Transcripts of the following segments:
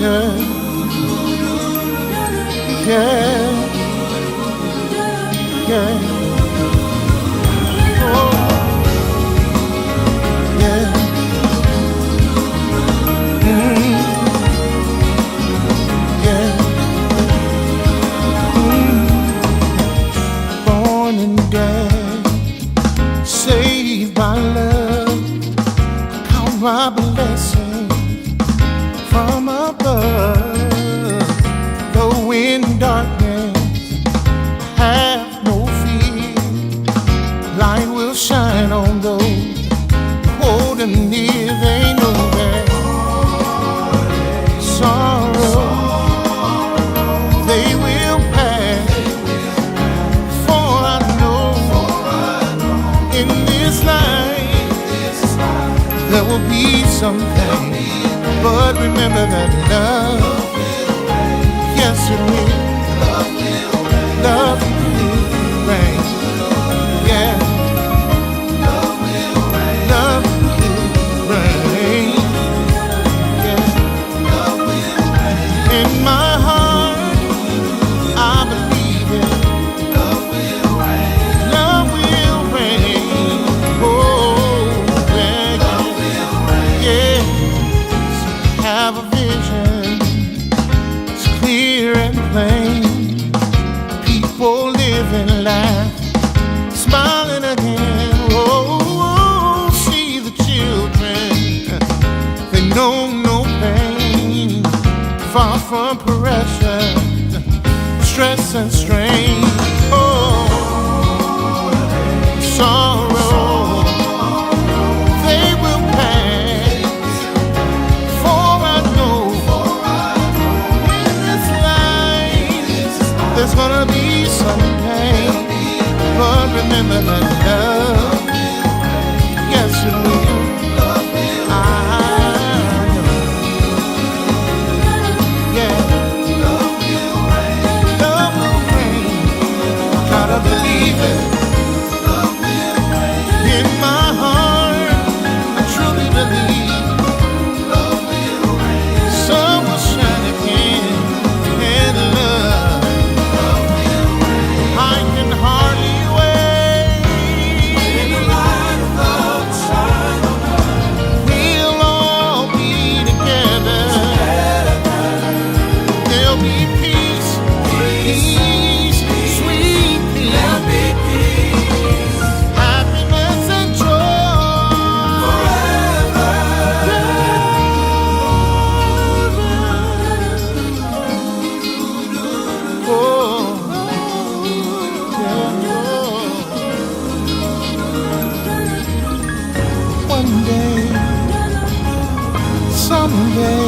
Yeah, yeah, yeah. Oh, yeah. Yeah. Born and dead, saved by love. Count my blessings from above. Though in darkness, have no fear. Light will shine on those holding near. They know that sorrow they will pass. For I know in this life there will be something. But remember that love, yes it will. Love will reign. Yeah. Love will reign. Yeah. In my heart, I believe it. Love will reign. Oh, yeah. Yeah. Have a vision. It's clear and plain. People living life, smiling again. Oh, see the children. They know no pain. Far from pressure, stress and strain. Oh, sorrow, they will pass. For I know in this life there's gonna be some pain. But remember that love, yes it will. I know. Yeah. Love will reign. Gotta believe it. In my heart, I truly believe. Sun will shine again, and love, I can hardly wait. When the light of love shines on us, we'll all be together. There'll be peace, peace, sweet peace. There'll be peace, happiness and joy forever. Oh, yeah. One day, someday,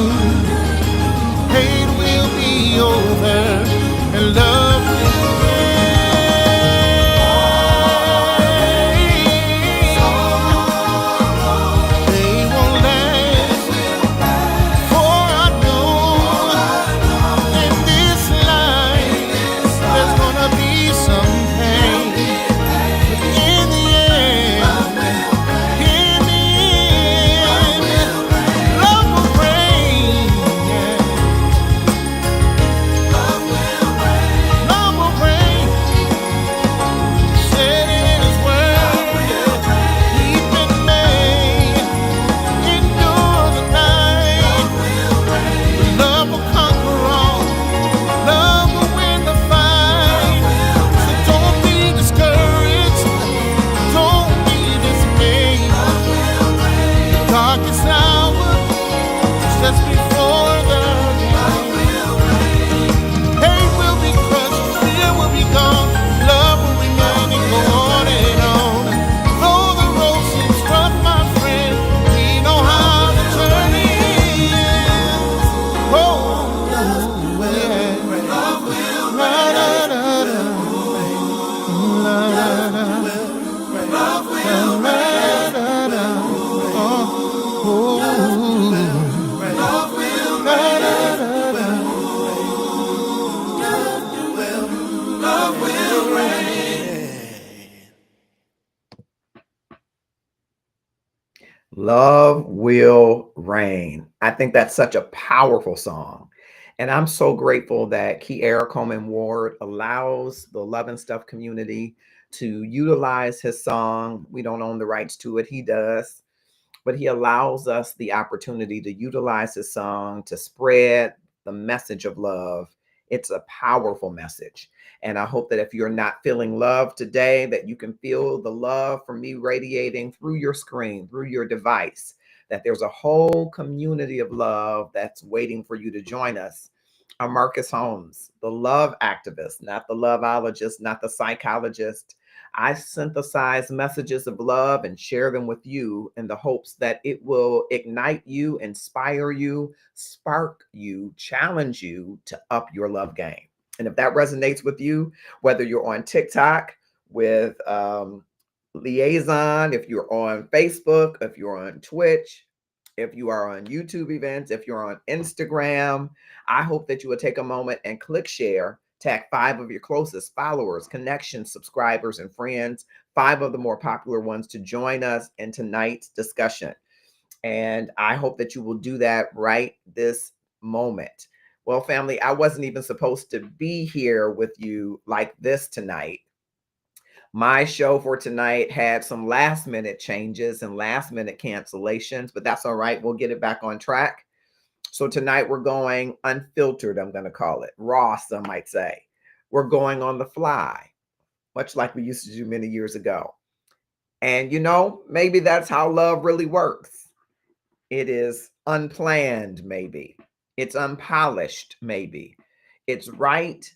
hate will be over and love will reign. They won't last, for I know in this life there's gonna be some pain. But in the end, love will reign. Yeah. Love will reign. Love Will Reign. I think that's such a powerful song. And I'm so grateful that Kiara Coleman Ward allows the Love and Stuff community to utilize his song. We don't own the rights to it, he does, but he allows us the opportunity to utilize his song to spread the message of love. It's a powerful message. And I hope that if you're not feeling love today, that you can feel the love from me radiating through your screen, through your device, that there's a whole community of love that's waiting for you to join us. I'm Marcus Holmes, the love activist, not the loveologist, not the psychologist. I synthesize messages of love and share them with you in the hopes that it will ignite you, inspire you, spark you, challenge you to up your love game. And if that resonates with you, whether you're on TikTok with Liaison, if you're on Facebook, if you're on Twitch, if you are on YouTube events, if you're on Instagram, I hope that you will take a moment and click share, tag 5 of your closest followers, connections, subscribers, and friends, 5 of the more popular ones to join us in tonight's discussion. And I hope that you will do that right this moment. Well, family, I wasn't even supposed to be here with you like this tonight. My show for tonight had some last minute changes and last minute cancellations, but that's all right. We'll get it back on track. So tonight we're going unfiltered, I'm going to call it raw, some might say. We're going on the fly, much like we used to do many years ago. And maybe that's how love really works. It is unplanned, maybe. It's unpolished, maybe. It's right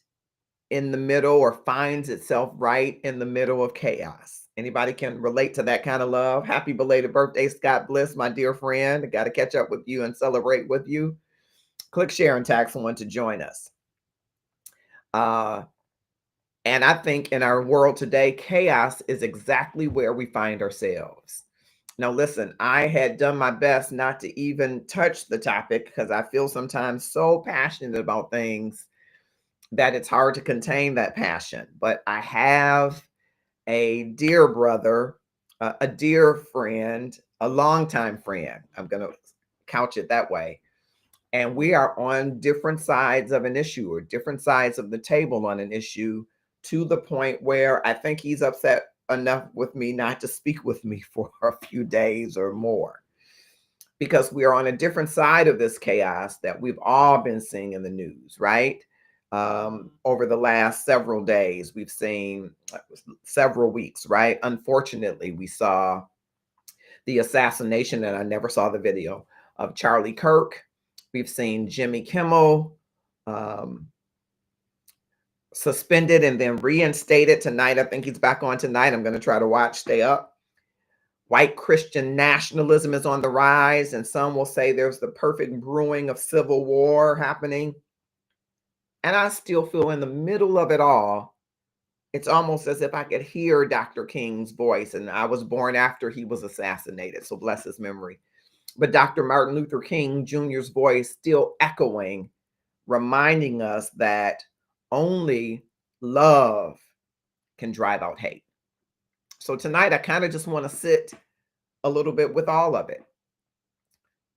in the middle or finds itself right in the middle of chaos. Anybody can relate to that kind of love? Happy belated birthday, Scott Bliss, my dear friend. I got to catch up with you and celebrate with you. Click share and tag someone to join us. And I think in our world today, chaos is exactly where we find ourselves. Now, listen, I had done my best not to even touch the topic because I feel sometimes so passionate about things that it's hard to contain that passion. But I have a dear brother, a dear friend, a longtime friend. I'm going to couch it that way. And we are on different sides of an issue or different sides of the table on an issue to the point where I think he's upset enough with me not to speak with me for a few days or more because we are on a different side of this chaos that we've all been seeing in the news, right? Over the last several days, we've seen several weeks, right? Unfortunately, we saw the assassination, and I never saw the video, of Charlie Kirk. We've seen Jimmy Kimmel suspended and then reinstated tonight. I think he's back on tonight. I'm going to try to watch, stay up. White Christian nationalism is on the rise, and some will say there's the perfect brewing of civil war happening. And I still feel in the middle of it all, it's almost as if I could hear Dr. King's voice. And I was born after he was assassinated, so bless his memory. But Dr. Martin Luther King Jr.'s voice still echoing, reminding us that only love can drive out hate. So tonight, I kind of just want to sit a little bit with all of it.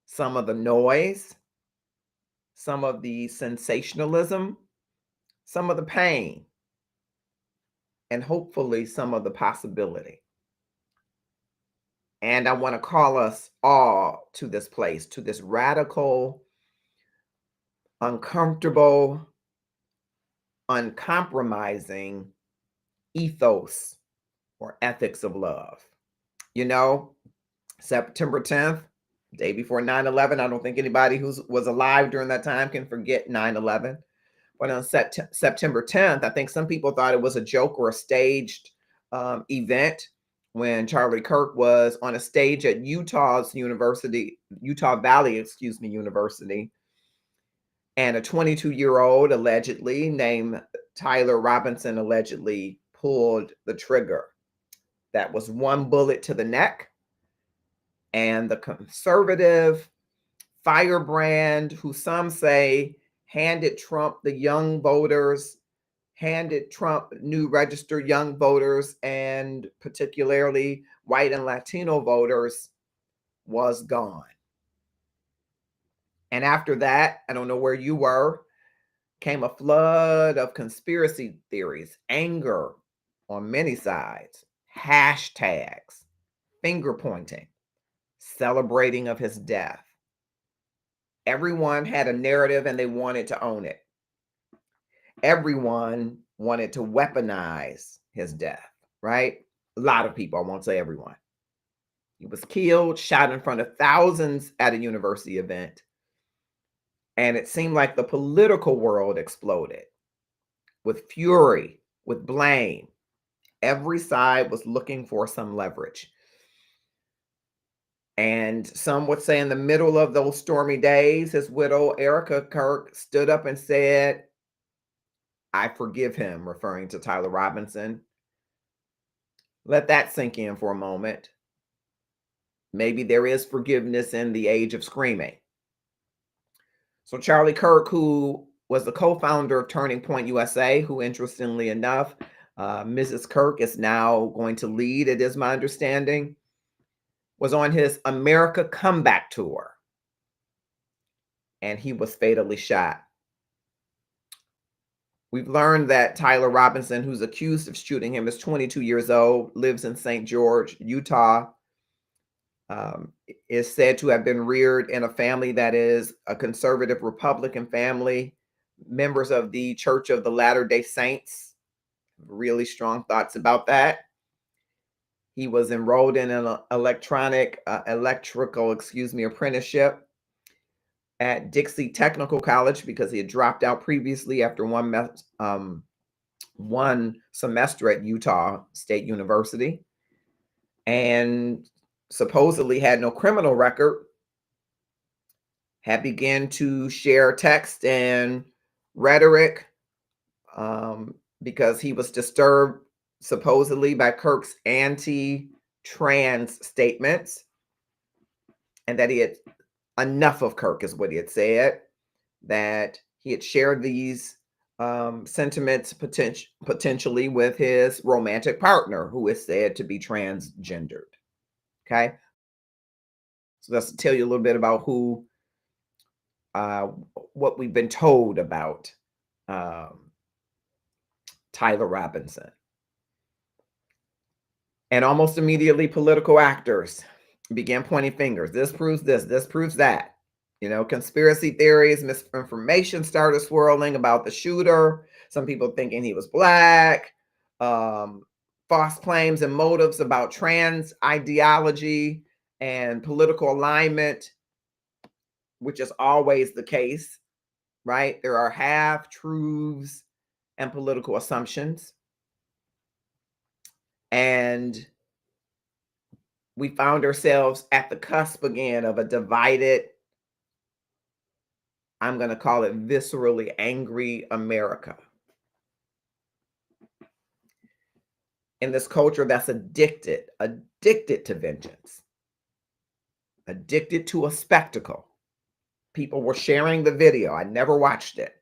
Some of the noise, some of the sensationalism, some of the pain, and hopefully some of the possibility. And I want to call us all to this place, to this radical, uncomfortable, uncompromising ethos or ethics of love. You know, September 10th, day before 9/11. I don't think anybody who was alive during that time can forget 9/11. But on September 10th, I think some people thought it was a joke or a staged event when Charlie Kirk was on a stage at Utah Valley, University, and a 22-year-old allegedly named Tyler Robinson allegedly pulled the trigger. That was one bullet to the neck. And the conservative firebrand, who some say handed Trump the young voters, handed Trump new registered young voters, and particularly white and Latino voters, was gone. And after that, I don't know where you were, came a flood of conspiracy theories, anger on many sides, hashtags, finger pointing, celebrating of his death. Everyone had a narrative and they wanted to own it. Everyone wanted to weaponize his death, right? A lot of people, I won't say everyone. He was killed, shot in front of thousands at a university event. And it seemed like the political world exploded with fury, with blame. Every side was looking for some leverage. And some would say in the middle of those stormy days, his widow, Erica Kirk, stood up and said, "I forgive him," referring to Tyler Robinson. Let that sink in for a moment. Maybe there is forgiveness in the age of screaming. So Charlie Kirk, who was the co-founder of Turning Point USA, who interestingly enough, Mrs. Kirk is now going to lead, it is my understanding, was on his America Comeback Tour. And he was fatally shot. We've learned that Tyler Robinson, who's accused of shooting him, is 22 years old, lives in St. George, Utah, is said to have been reared in a family that is a conservative Republican family, members of the Church of the Latter-day Saints. Really strong thoughts about that. He was enrolled in an electrical apprenticeship at Dixie Technical College because he had dropped out previously after one semester at Utah State University, and supposedly had no criminal record, had begun to share text and rhetoric because he was disturbed supposedly by Kirk's anti-trans statements, and that he had enough of Kirk is what he had said, that he had shared these sentiments potentially with his romantic partner, who is said to be transgendered. Okay. So that's to tell you a little bit about what we've been told about Tyler Robinson. And almost immediately, political actors began pointing fingers. This proves this proves that. You know, conspiracy theories, misinformation started swirling about the shooter. Some people thinking he was Black, false claims and motives about trans ideology and political alignment, which is always the case, right? There are half-truths and political assumptions. And we found ourselves at the cusp again of a divided, I'm going to call it viscerally angry America. In this culture that's addicted to vengeance, addicted to a spectacle. People were sharing the video. I never watched it.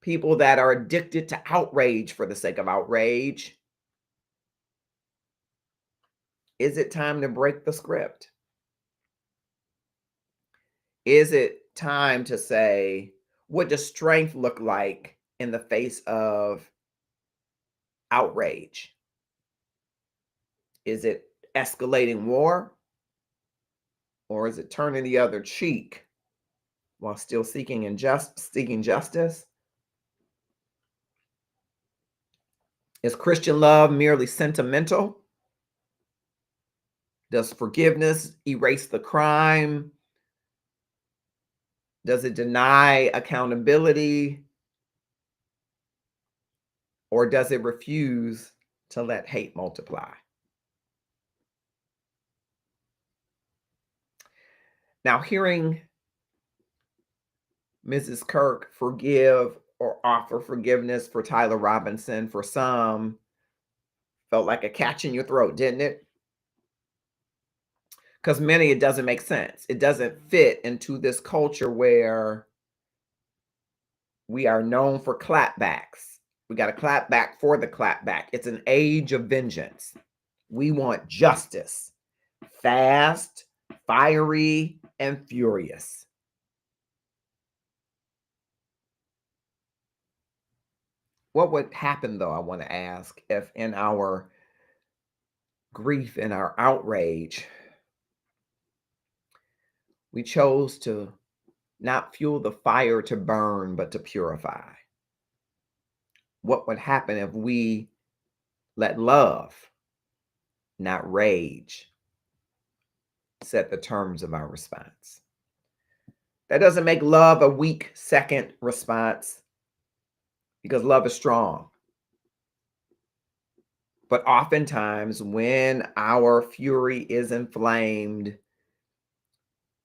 People that are addicted to outrage for the sake of outrage. Is it time to break the script? Is it time to say, what does strength look like in the face of outrage? Is it escalating war? Or is it turning the other cheek while still seeking justice? Is Christian love merely sentimental? Does forgiveness erase the crime? Does it deny accountability? Or does it refuse to let hate multiply? Now, hearing Mrs. Kirk forgive or offer forgiveness for Tyler Robinson, for some, felt like a catch in your throat, didn't it? Because many, it doesn't make sense. It doesn't fit into this culture where we are known for clapbacks. We got to clap back for the clapback. It's an age of vengeance. We want justice, fast, fiery, and furious. What would happen, though, I want to ask, if in our grief and our outrage, we chose to not fuel the fire to burn, but to purify? What would happen if we let love, not rage, set the terms of our response? That doesn't make love a weak second response, because love is strong. But oftentimes, when our fury is inflamed,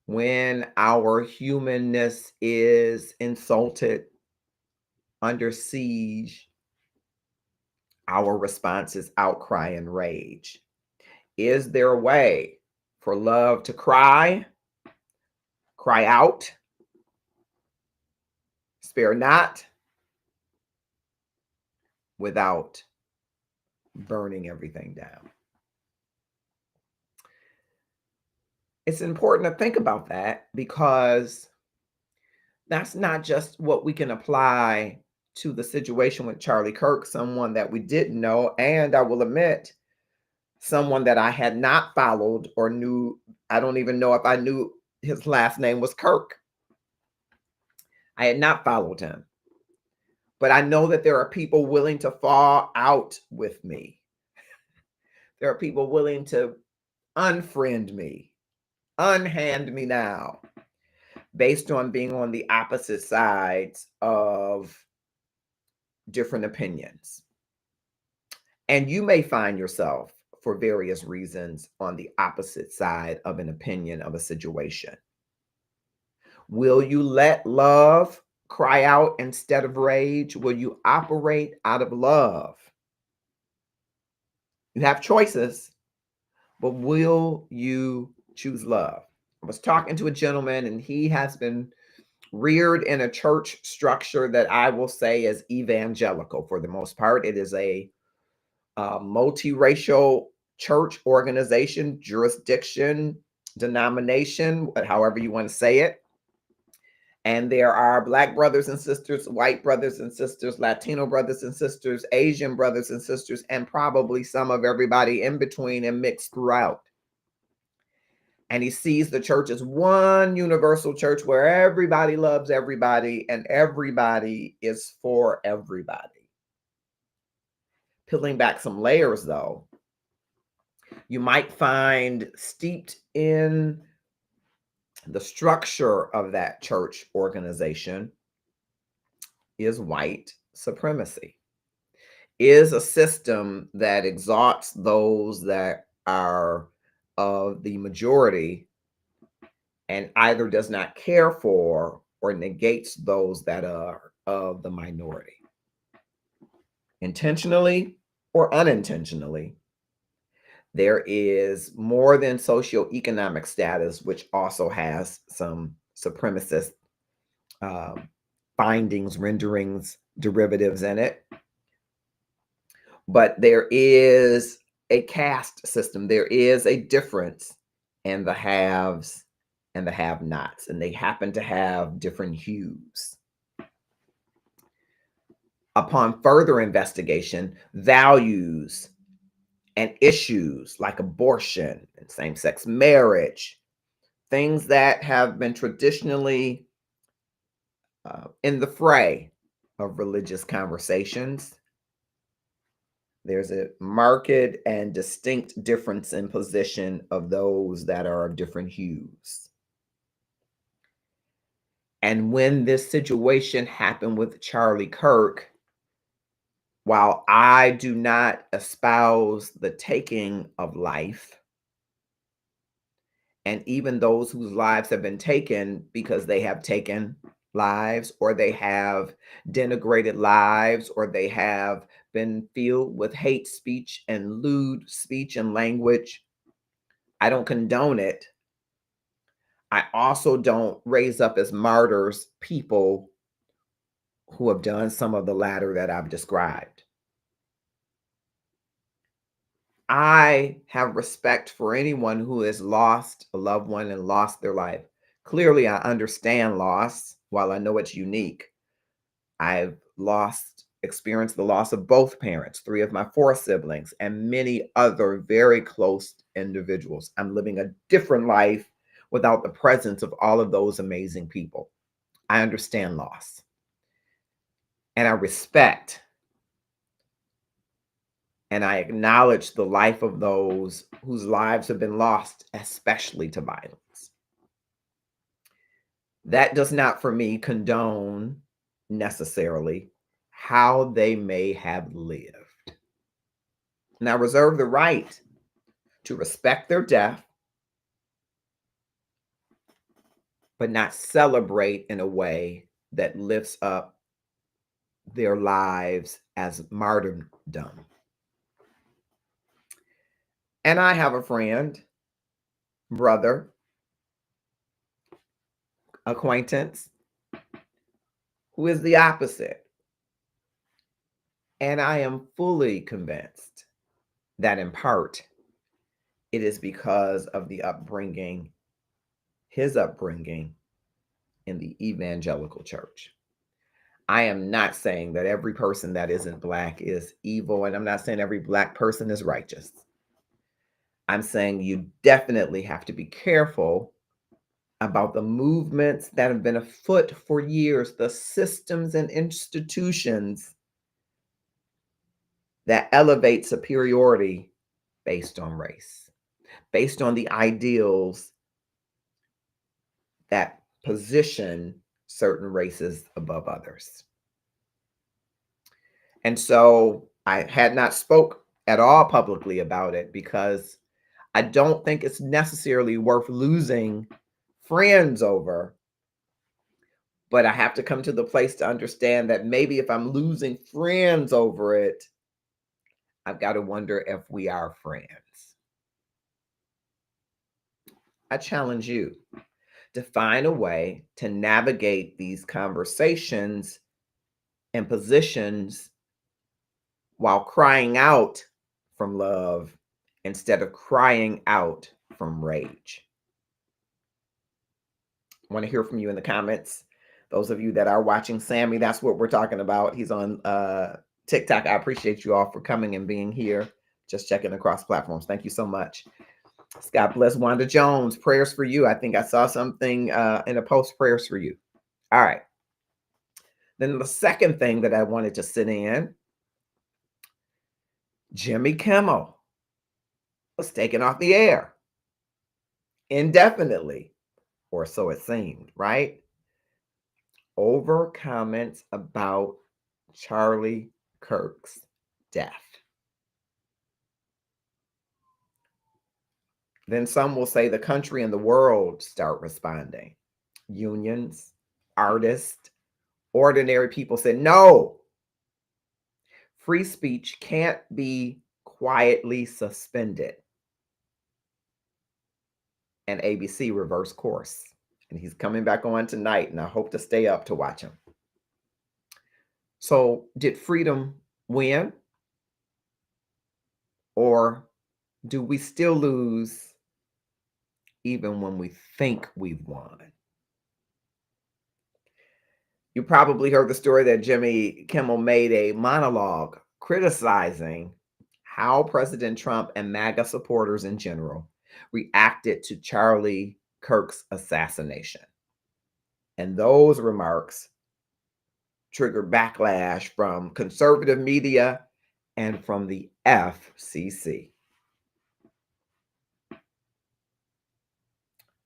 when our humanness is insulted, under siege, our response is outcry and rage. Is there a way for love to cry out, spare not, without burning everything down? It's important to think about that, because that's not just what we can apply to the situation with Charlie Kirk, someone that we didn't know, and I will admit, someone that I had not followed or knew. I don't even know if I knew his last name was Kirk. I had not followed him. But I know that there are people willing to fall out with me. There are people willing to unfriend me, unhand me now, based on being on the opposite sides of different opinions. And you may find yourself, for various reasons, on the opposite side of an opinion of a situation. Will you let love cry out instead of rage? Will you operate out of love? You have choices, but will you choose love? I was talking to a gentleman, and he has been reared in a church structure that I will say is evangelical for the most part. It is a multiracial church organization, jurisdiction, denomination, however you want to say it. And there are Black brothers and sisters, white brothers and sisters, Latino brothers and sisters, Asian brothers and sisters, and probably some of everybody in between and mixed throughout. And he sees the church as one universal church where everybody loves everybody and everybody is for everybody. Peeling back some layers, though, you might find steeped in the structure of that church organization is white supremacy, is a system that exalts those that are of the majority and either does not care for or negates those that are of the minority. Intentionally or unintentionally, there is more than socioeconomic status, which also has some supremacist findings, renderings, derivatives in it. But there is a caste system. There is a difference in the haves and the have-nots, and they happen to have different hues. Upon further investigation, values and issues like abortion and same-sex marriage, things that have been traditionally in the fray of religious conversations, there's a marked and distinct difference in position of those that are of different hues. And when this situation happened with Charlie Kirk, while I do not espouse the taking of life, and even those whose lives have been taken because they have taken lives, or they have denigrated lives, or they have been filled with hate speech and lewd speech and language, I don't condone it. I also don't raise up as martyrs people who have done some of the latter that I've described. I have respect for anyone who has lost a loved one and lost their life. Clearly, I understand loss. While I know it's unique, I've experienced the loss of both parents, three of my four siblings, and many other very close individuals. I'm living a different life without the presence of all of those amazing people. I understand loss and I respect and I acknowledge the life of those whose lives have been lost, especially to violence. That does not, for me, condone necessarily how they may have lived. And I reserve the right to respect their death, but not celebrate in a way that lifts up their lives as martyrdom. And I have a friend, brother, acquaintance, who is the opposite. And I am fully convinced that in part, it is because of his upbringing in the evangelical church. I am not saying that every person that isn't Black is evil, and I'm not saying every Black person is righteous. I'm saying you definitely have to be careful about the movements that have been afoot for years, the systems and institutions that elevate superiority based on race, based on the ideals that position certain races above others. And so I had not spoke at all publicly about it because I don't think it's necessarily worth losing friends over. But I have to come to the place to understand that maybe if I'm losing friends over it, I've got to wonder if we are friends. I challenge you to find a way to navigate these conversations and positions while crying out from love instead of crying out from rage. I want to hear from you in the comments. Those of you that are watching Sammy, that's what we're talking about. He's on TikTok. I appreciate you all for coming and being here, just checking across platforms. Thank you so much. God bless Wanda Jones. Prayers for you. I think I saw something in a post, prayers for you. All right. Then the second thing that I wanted to sit in, Jimmy Kimmel was taken off the air indefinitely, or so it seemed, right? Over comments about Charlie Kirk's death. Then some will say the country and the world start responding. Unions, artists, ordinary people said, no, free speech can't be quietly suspended. And ABC reversed course. And he's coming back on tonight, and I hope to stay up to watch him. So did freedom win? Or do we still lose even when we think we've won? You probably heard the story that Jimmy Kimmel made a monologue criticizing how President Trump and MAGA supporters in general reacted to Charlie Kirk's assassination. And those remarks triggered backlash from conservative media and from the FCC.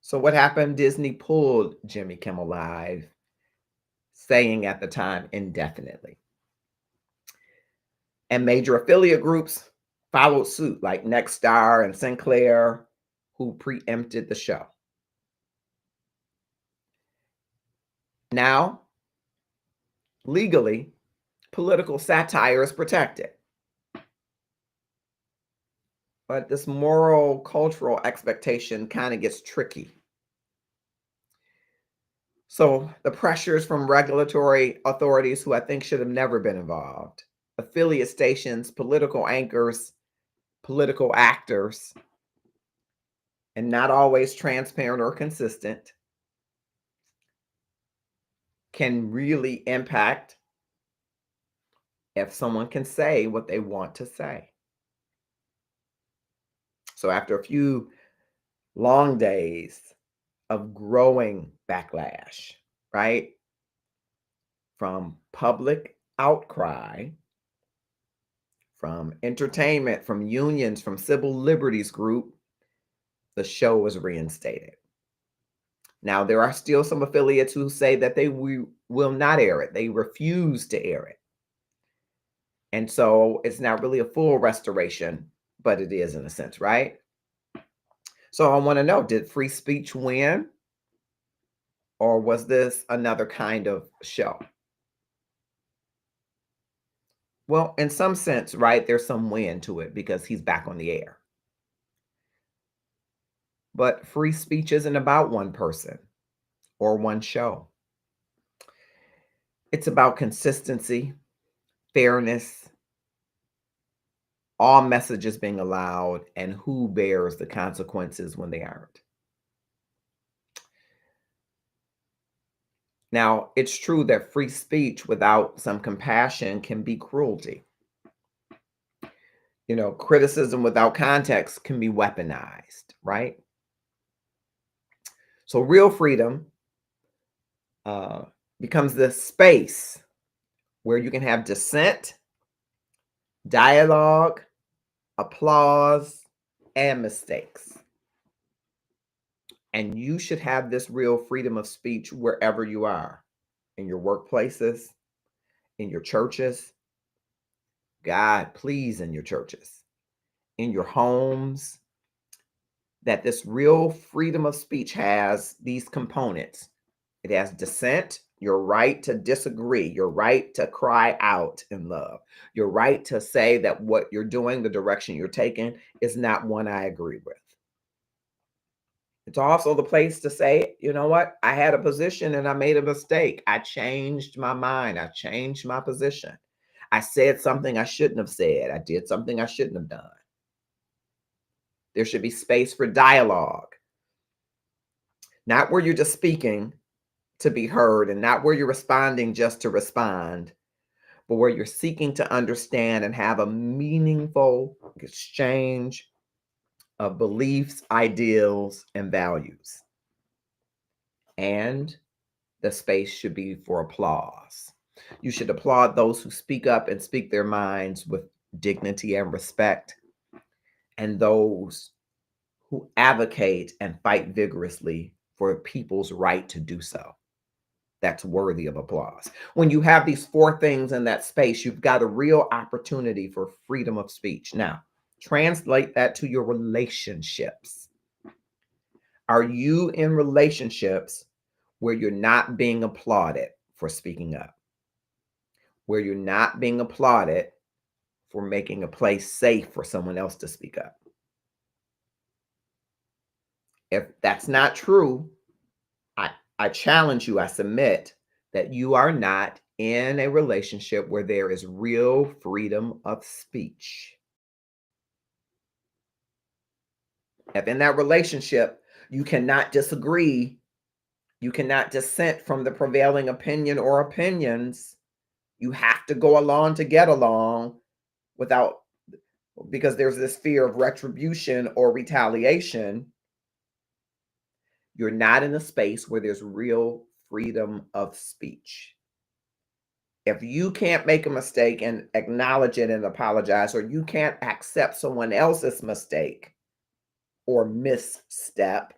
So what happened? Disney pulled Jimmy Kimmel Live, saying at the time indefinitely. And major affiliate groups followed suit, like Nexstar and Sinclair, who preempted the show. Now, legally, political satire is protected. But this moral, cultural expectation kind of gets tricky. So the pressures from regulatory authorities, who I think should have never been involved, affiliate stations, political anchors, political actors and not always transparent or consistent can really impact if someone can say what they want to say. So after a few long days of growing backlash, right, from public outcry, from entertainment, from unions, from civil liberties group, the show was reinstated. Now, there are still some affiliates who say that they will not air it. They refuse to air it. And so it's not really a full restoration, but it is in a sense, right? So I want to know, did free speech win? Or was this another kind of show? Well, in some sense, right, there's some win to it because he's back on the air. But free speech isn't about one person or one show. It's about consistency, fairness, all messages being allowed, and who bears the consequences when they aren't. Now, it's true that free speech without some compassion can be cruelty. You know, criticism without context can be weaponized, right? So real freedom becomes the space where you can have dissent, dialogue, applause, and mistakes. And you should have this real freedom of speech wherever you are, in your workplaces, in your churches. God, please, in your churches, in your homes, that this real freedom of speech has these components. It has dissent, your right to disagree, your right to cry out in love, your right to say that what you're doing, the direction you're taking, is not one I agree with. It's also the place to say, you know what, I had a position and I made a mistake. I changed my mind. I changed my position. I said something I shouldn't have said. I did something I shouldn't have done. There should be space for dialogue, not where you're just speaking to be heard and not where you're responding just to respond, but where you're seeking to understand and have a meaningful exchange of beliefs, ideals, and values. And the space should be for applause. You should applaud those who speak up and speak their minds with dignity and respect, and those who advocate and fight vigorously for people's right to do so. That's worthy of applause. When you have these four things in that space, you've got a real opportunity for freedom of speech. Now, translate that to your relationships. Are you in relationships where you're not being applauded for speaking up? Where you're not being applauded for making a place safe for someone else to speak up? If that's not true, I challenge you, I submit that you are not in a relationship where there is real freedom of speech. If in that relationship you cannot disagree, you cannot dissent from the prevailing opinion or opinions, you have to go along to get along without, because there's this fear of retribution or retaliation. You're not in a space where there's real freedom of speech. If you can't make a mistake and acknowledge it and apologize, or you can't accept someone else's mistake or misstep,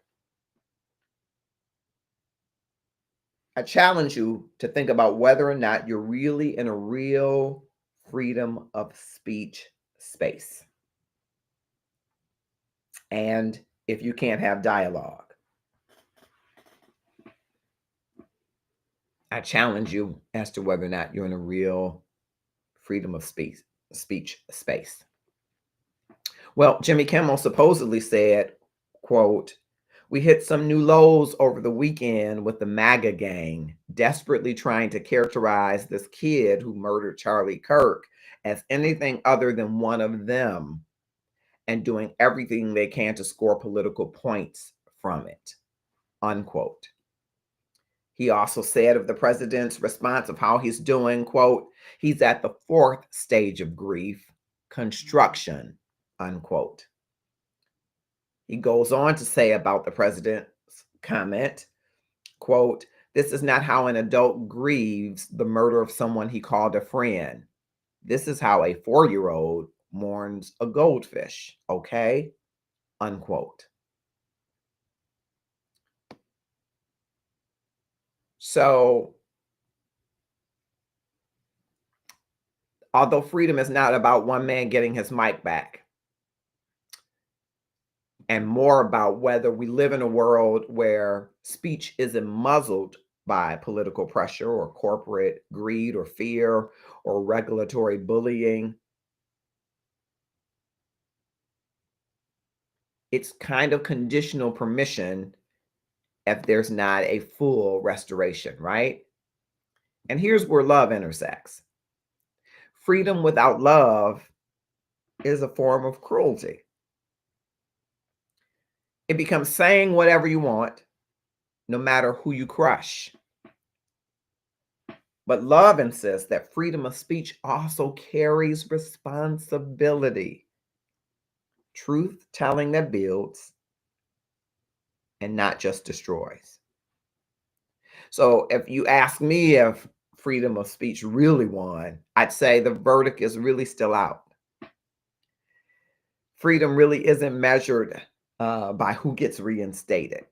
I challenge you to think about whether or not you're really in a real freedom of speech space. And if you can't have dialogue, I challenge you as to whether or not you're in a real freedom of speech space. Well, Jimmy Kimmel supposedly said, quote, "We hit some new lows over the weekend with the MAGA gang, desperately trying to characterize this kid who murdered Charlie Kirk as anything other than one of them. and doing everything they can to score political points from it, unquote. He also said of the president's response of how he's doing, quote, he's at the fourth stage of grief, construction, unquote. He goes on to say about the president's comment, quote, this is not how an adult grieves the murder of someone he called a friend. This is how a 4-year-old mourns a goldfish, okay? Unquote. So, although freedom is not about one man getting his mic back, and more about whether we live in a world where speech isn't muzzled by political pressure or corporate greed or fear or regulatory bullying. It's kind of conditional permission if there's not a full restoration, right? And here's where love intersects. Freedom without love is a form of cruelty. It becomes saying whatever you want, no matter who you crush. But love insists that freedom of speech also carries responsibility. Truth telling that builds and not just destroys. So if you ask me if freedom of speech really won, I'd say the verdict is really still out. Freedom really isn't measured by who gets reinstated.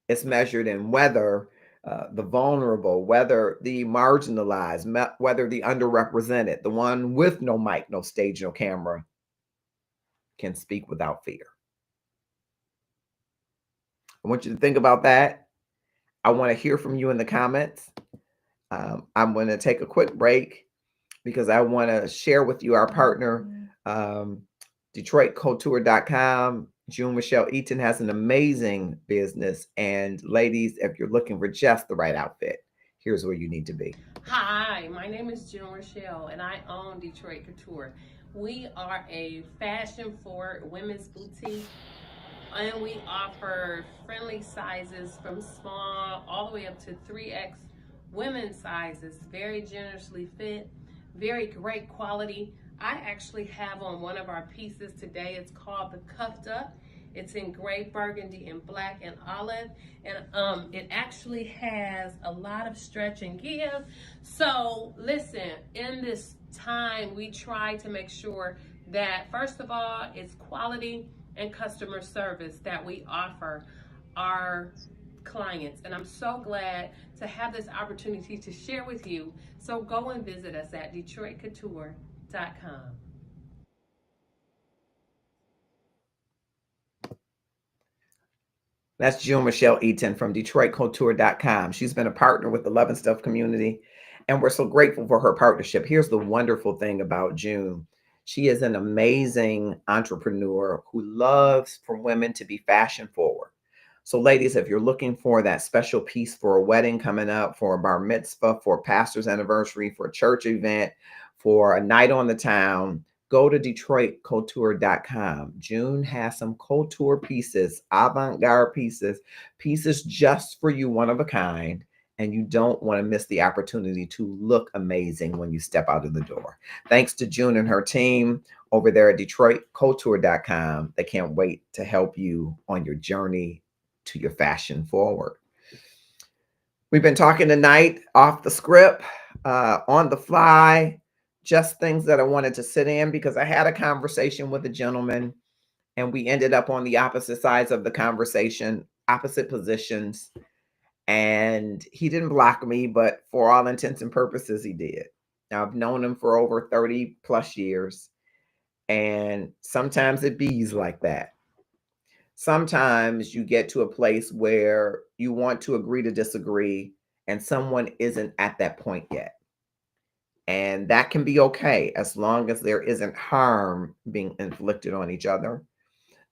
It's measured in whether the vulnerable, whether the marginalized, whether the underrepresented, the one with no mic, no stage, no camera, can speak without fear. I want you to think about that. I want to hear from you in the comments. I'm going to take a quick break because I want to share with you our partner, DetroitCouture.com. June Michelle Eaton has an amazing business. And ladies, if you're looking for just the right outfit, here's where you need to be. Hi, my name is June Rochelle, and I own Detroit Couture. We are a fashion-forward women's boutique, and we offer friendly sizes from small all the way up to 3X women's sizes, very generously fit, very great quality. I actually have on one of our pieces today. It's called the Cuffed Up. It's in gray, burgundy, and black and olive. And it actually has a lot of stretch and give. So listen, in this time, we try to make sure that, first of all, it's quality and customer service that we offer our clients. And I'm so glad to have this opportunity to share with you. So go and visit us at DetroitCouture.com. That's June Michelle Eaton from DetroitCouture.com. She's been a partner with the Love and Stuff community, and we're so grateful for her partnership. Here's the wonderful thing about June. She is an amazing entrepreneur who loves for women to be fashion forward. So ladies, if you're looking for that special piece for a wedding coming up, for a bar mitzvah, for a pastor's anniversary, for a church event, for a night on the town, go to DetroitCouture.com. June has some couture pieces, avant-garde pieces just for you, one of a kind. And you don't want to miss the opportunity to look amazing when you step out of the door. Thanks to June and her team over there at DetroitCouture.com. They can't wait to help you on your journey to your fashion forward. We've been talking tonight off the script, on the fly, just things that I wanted to sit in because I had a conversation with a gentleman and we ended up on the opposite sides of the conversation, opposite positions. And he didn't block me, but for all intents and purposes, he did. Now, I've known him for over 30 plus years. And sometimes it bees like that. Sometimes you get to a place where you want to agree to disagree and someone isn't at that point yet. And that can be okay as long as there isn't harm being inflicted on each other,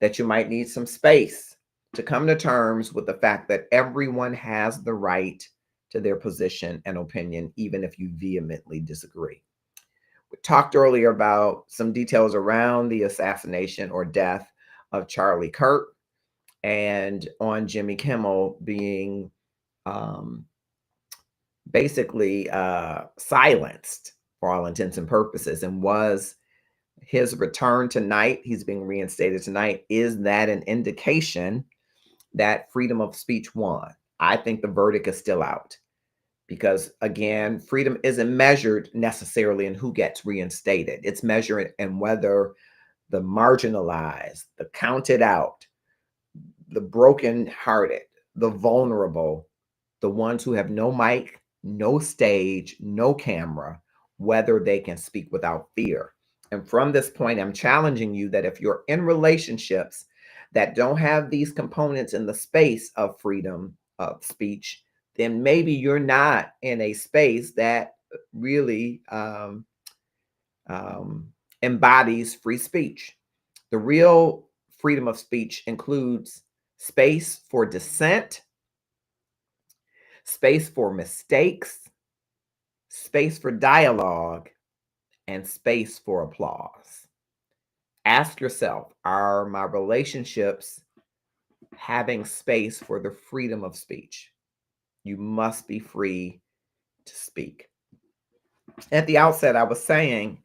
that you might need some space to come to terms with the fact that everyone has the right to their position and opinion, even if you vehemently disagree. We talked earlier about some details around the assassination or death of Charlie Kirk, and on Jimmy Kimmel being um, basically silenced for all intents and purposes. And was his return tonight, he's being reinstated tonight, is that an indication that freedom of speech won? I think the verdict is still out, because again, freedom isn't measured necessarily in who gets reinstated. It's measured in whether the marginalized, the counted out, the brokenhearted, the vulnerable, the ones who have no mic, no stage, no camera, whether they can speak without fear. And from this point, I'm challenging you that if you're in relationships that don't have these components in the space of freedom of speech, then maybe you're not in a space that really um, embodies free speech. The real freedom of speech includes space for dissent, space for mistakes, space for dialogue, and space for applause. Ask yourself, are my relationships having space for the freedom of speech? You must be free to speak. At the outset, I was saying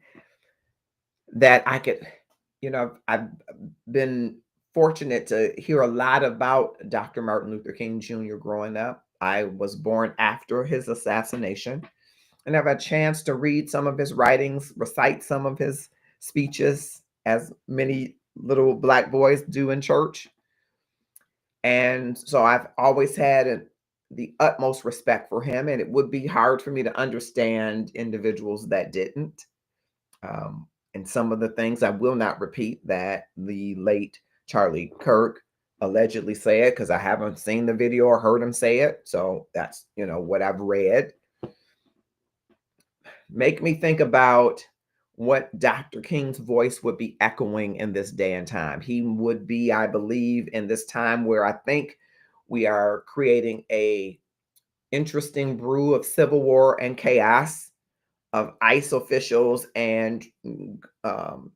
that I could, I've been fortunate to hear a lot about Dr. Martin Luther King Jr. growing up. I was born after his assassination, and I've had a chance to read some of his writings, recite some of his speeches, as many little Black boys do in church. And so I've always had the utmost respect for him, and it would be hard for me to understand individuals that didn't. And some of the things I will not repeat that the late Charlie Kirk allegedly said, because I haven't seen the video or heard him say it. So that's, what I've read. Make me think about what Dr. King's voice would be echoing in this day and time. He would be, I believe, in this time where I think we are creating a interesting brew of civil war and chaos, of ICE officials and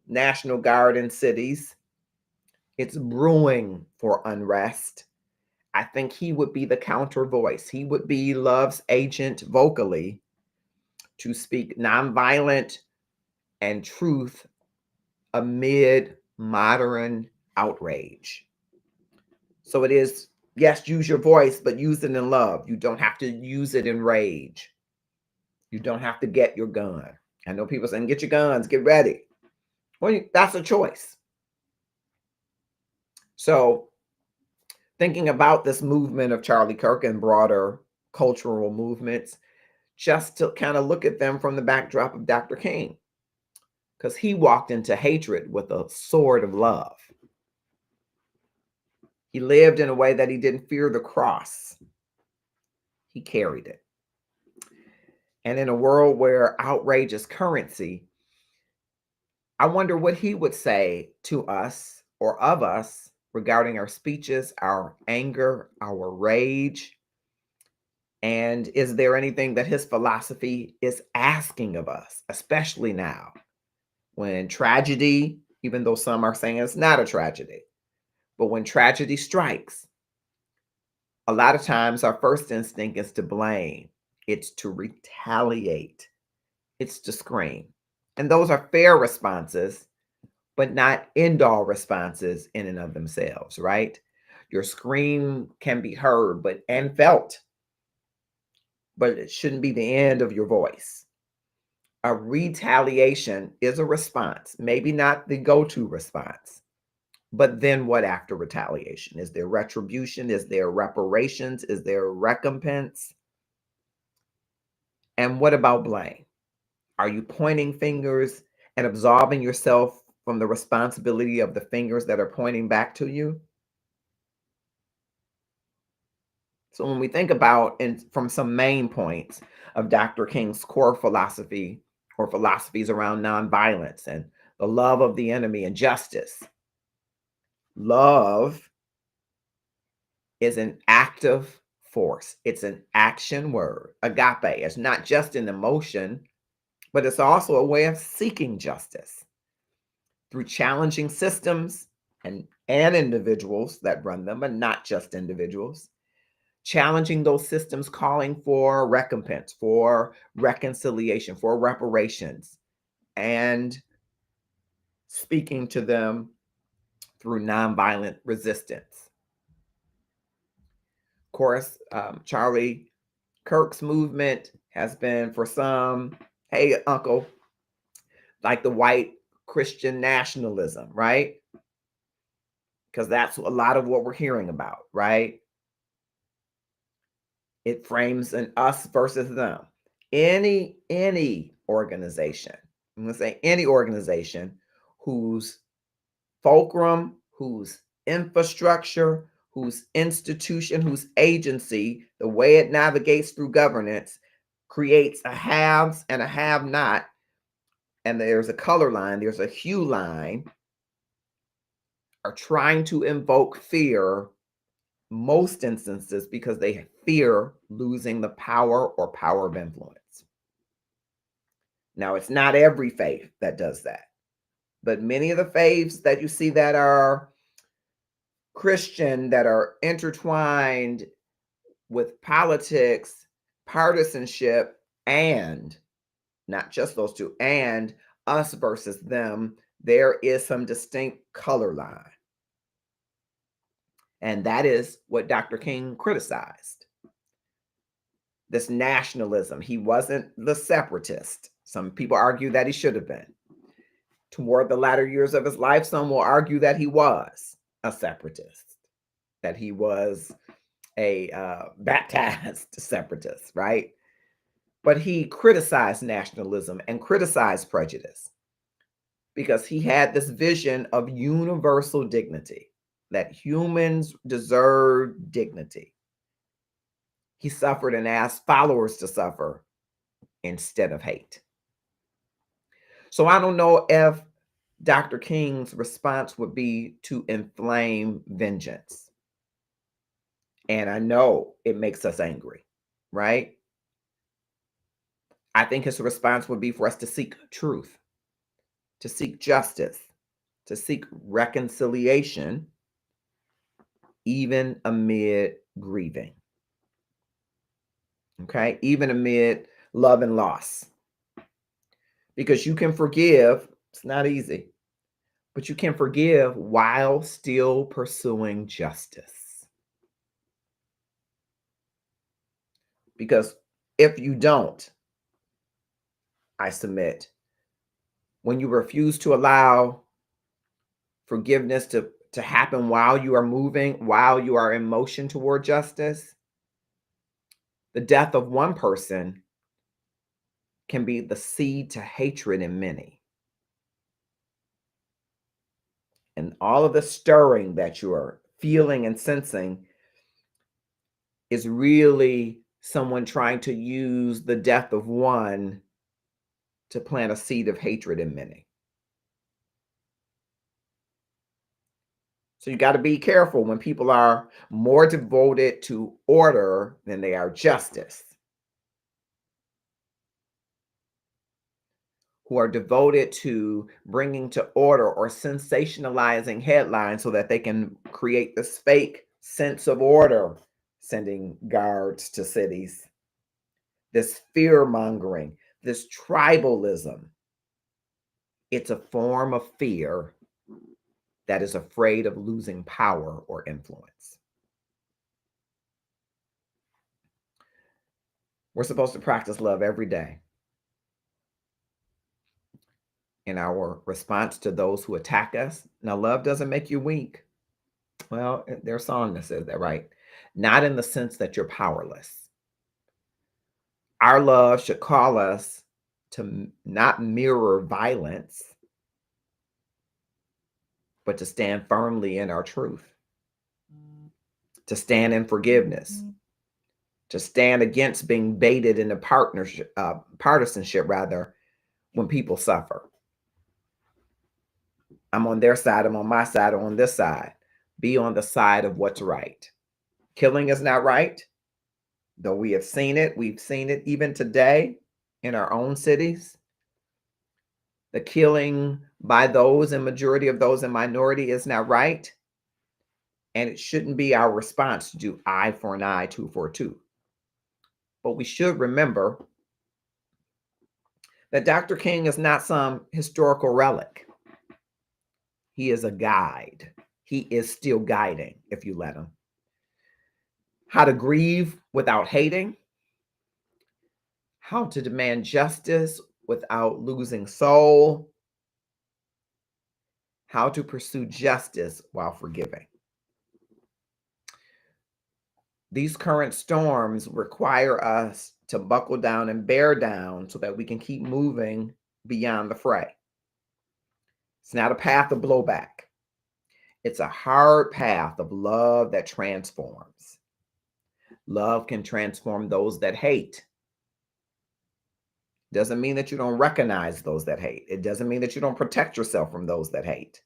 National Guard in cities. It's brewing for unrest. I think he would be the counter voice. He would be love's agent vocally to speak nonviolent and truth amid modern outrage. So it is, yes, use your voice, but use it in love. You don't have to use it in rage. You don't have to get your gun. I know people saying, get your guns, get ready. Well, that's a choice. So thinking about this movement of Charlie Kirk and broader cultural movements, just to kind of look at them from the backdrop of Dr. King, because he walked into hatred with a sword of love. He lived in a way that he didn't fear the cross. He carried it. And in a world where outrage is currency, I wonder what he would say to us or of us regarding our speeches, our anger, our rage. And is there anything that his philosophy is asking of us, especially now when tragedy, even though some are saying it's not a tragedy, but when tragedy strikes, a lot of times our first instinct is to blame, it's to retaliate, it's to scream. And those are fair responses, but not end-all responses in and of themselves, right? Your scream can be heard and felt, but it shouldn't be the end of your voice. A retaliation is a response, maybe not the go-to response. But then what after retaliation? Is there retribution? Is there reparations? Is there recompense? And what about blame? Are you pointing fingers and absolving yourself from the responsibility of the fingers that are pointing back to you? So when we think about, and from some main points of Dr. King's core philosophy or philosophies around nonviolence and the love of the enemy and justice, love is an active force. It's an action word. Agape is not just an emotion, but it's also a way of seeking justice through challenging systems and individuals that run them, but not just individuals. Challenging those systems, calling for recompense, for reconciliation, for reparations, and speaking to them through nonviolent resistance. Of course, Charlie Kirk's movement has been for some, hey, uncle, like the white Christian nationalism, right? Because that's a lot of what we're hearing about, right? It frames an us versus them. Any organization, I'm going to say any organization whose fulcrum, whose infrastructure, whose institution, whose agency, the way it navigates through governance creates a haves and a have not, and there's a color line, there's a hue line, are trying to invoke fear, most instances because they fear losing the power or power of influence. Now, it's not every faith that does that, but many of the faiths that you see that are Christian, that are intertwined with politics, partisanship, and not just those two, and us versus them, there is some distinct color line. And that is what Dr. King criticized. This nationalism. He wasn't the separatist. Some people argue that he should have been. Toward the latter years of his life, some will argue that he was a separatist, that he was a baptized separatist, right? But he criticized nationalism and criticized prejudice because he had this vision of universal dignity, that humans deserve dignity. He suffered and asked followers to suffer instead of hate. So I don't know if Dr. King's response would be to inflame vengeance. And I know it makes us angry, right? I think his response would be for us to seek truth, to seek justice, to seek reconciliation, even amid grieving. Okay? Even amid love and loss. Because you can forgive, it's not easy, but you can forgive while still pursuing justice. Because if you don't, I submit, when you refuse to allow forgiveness to happen while you are moving, while you are in motion toward justice, the death of one person can be the seed to hatred in many. And all of the stirring that you are feeling and sensing is really someone trying to use the death of one to plant a seed of hatred in many. So you got to be careful when people are more devoted to order than they are justice, who are devoted to bringing to order or sensationalizing headlines so that they can create this fake sense of order, sending guards to cities, this fear mongering, this tribalism. It's a form of fear that is afraid of losing power or influence. We're supposed to practice love every day. In our response to those who attack us. Now, love doesn't make you weak. Well, there's a song that says that, right? Not in the sense that you're powerless. Our love should call us to not mirror violence, but to stand firmly in our truth, to stand in forgiveness, to stand against being baited into partisanship, rather, when people suffer. I'm on their side, I'm on my side, or on this side. Be on the side of what's right. Killing is not right, though we have seen it. We've seen it even today in our own cities. The killing by those and majority of those in minority is not right. And it shouldn't be our response to do eye for an eye, tooth for a tooth. But we should remember that Dr. King is not some historical relic. He is a guide. He is still guiding if you let him. How to grieve without hating, how to demand justice without losing soul, how to pursue justice while forgiving. These current storms require us to buckle down and bear down so that we can keep moving beyond the fray. It's not a path of blowback. It's a hard path of love that transforms. Love can transform those that hate. Doesn't mean that you don't recognize those that hate. It doesn't mean that you don't protect yourself from those that hate.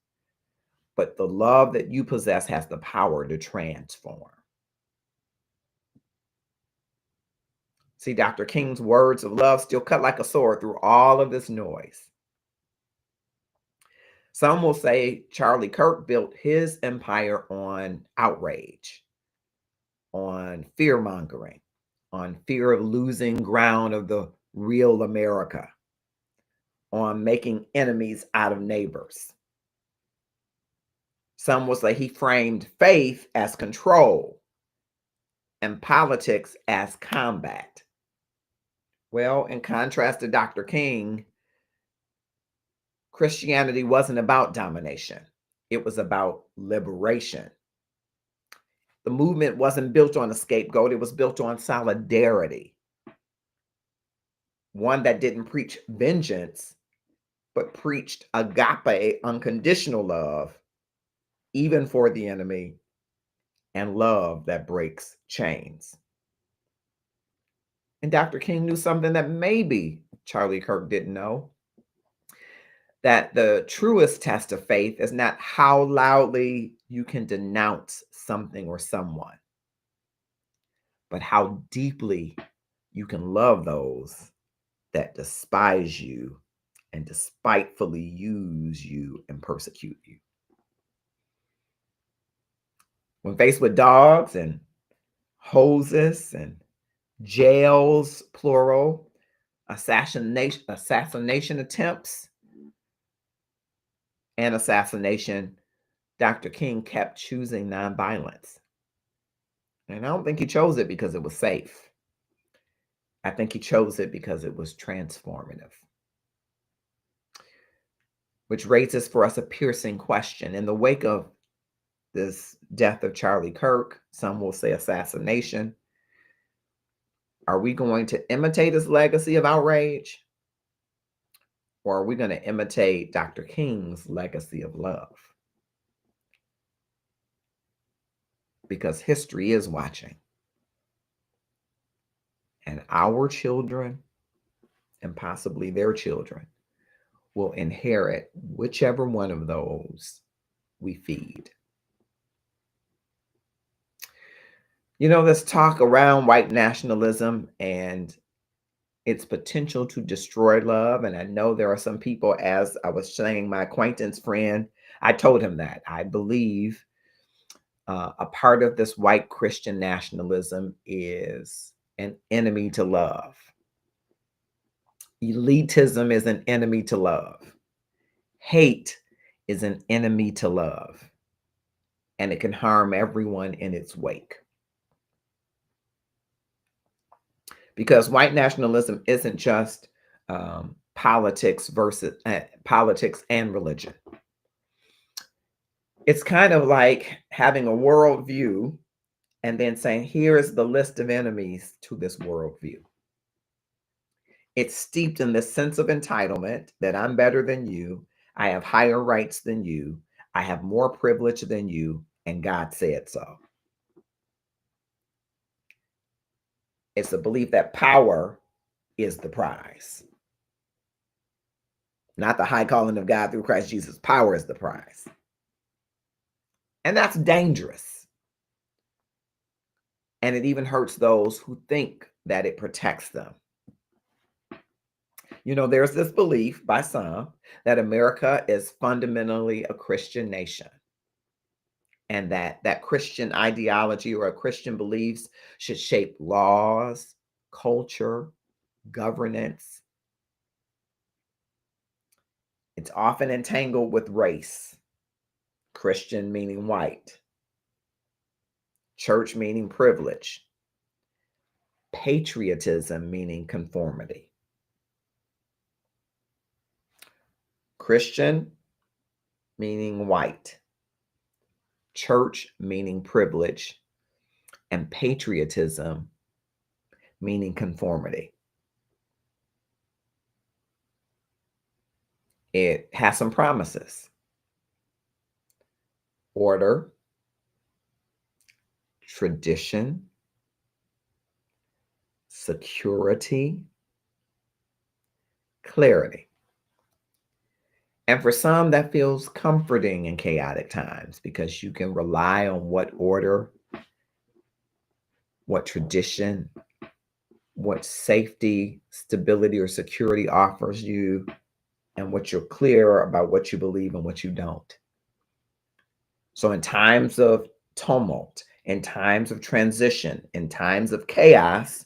But the love that you possess has the power to transform. See, Dr. King's words of love still cut like a sword through all of this noise. Some will say Charlie Kirk built his empire on outrage, on fear mongering, on fear of losing ground of the real America, on making enemies out of neighbors. Some will say he framed faith as control and politics as combat. Well, in contrast to Dr. King, Christianity wasn't about domination. It was about liberation. The movement wasn't built on a scapegoat. It was built on solidarity. One that didn't preach vengeance, but preached agape, unconditional love, even for the enemy, and love that breaks chains. And Dr. King knew something that maybe Charlie Kirk didn't know, that the truest test of faith is not how loudly you can denounce something or someone, but how deeply you can love those that despise you and despitefully use you and persecute you. When faced with dogs and hoses and jails, plural, assassination attempts, and assassination, Dr. King kept choosing nonviolence. And I don't think he chose it because it was safe. I think he chose it because it was transformative. Which raises for us a piercing question. In the wake of this death of Charlie Kirk, some will say assassination, are we going to imitate his legacy of outrage? Or are we going to imitate Dr. King's legacy of love? Because history is watching. And our children, and possibly their children, will inherit whichever one of those we feed. You know, this talk around white nationalism and its potential to destroy love. And I know there are some people, as I was saying, my acquaintance friend, I told him that I believe a part of this white Christian nationalism is an enemy to love. Elitism is an enemy to love. Hate is an enemy to love. And it can harm everyone in its wake. Because white nationalism isn't just politics versus politics and religion. It's kind of like having a worldview and then saying, here is the list of enemies to this worldview. It's steeped in this sense of entitlement that I'm better than you, I have higher rights than you, I have more privilege than you, and God said so. It's a belief that power is the prize. Not the high calling of God through Christ Jesus. Power is the prize. And that's dangerous. And it even hurts those who think that it protects them. There's this belief by some that America is fundamentally a Christian nation, and that Christian ideology or Christian beliefs should shape laws, culture, governance. It's often entangled with race, Christian meaning white, church meaning privilege, patriotism meaning conformity. Christian meaning white, church meaning privilege, and patriotism meaning conformity. It has some promises: order, tradition, security, clarity. And for some, that feels comforting in chaotic times because you can rely on what order, what tradition, what safety, stability, or security offers you, and what you're clear about what you believe and what you don't. So, in times of tumult, in times of transition, in times of chaos,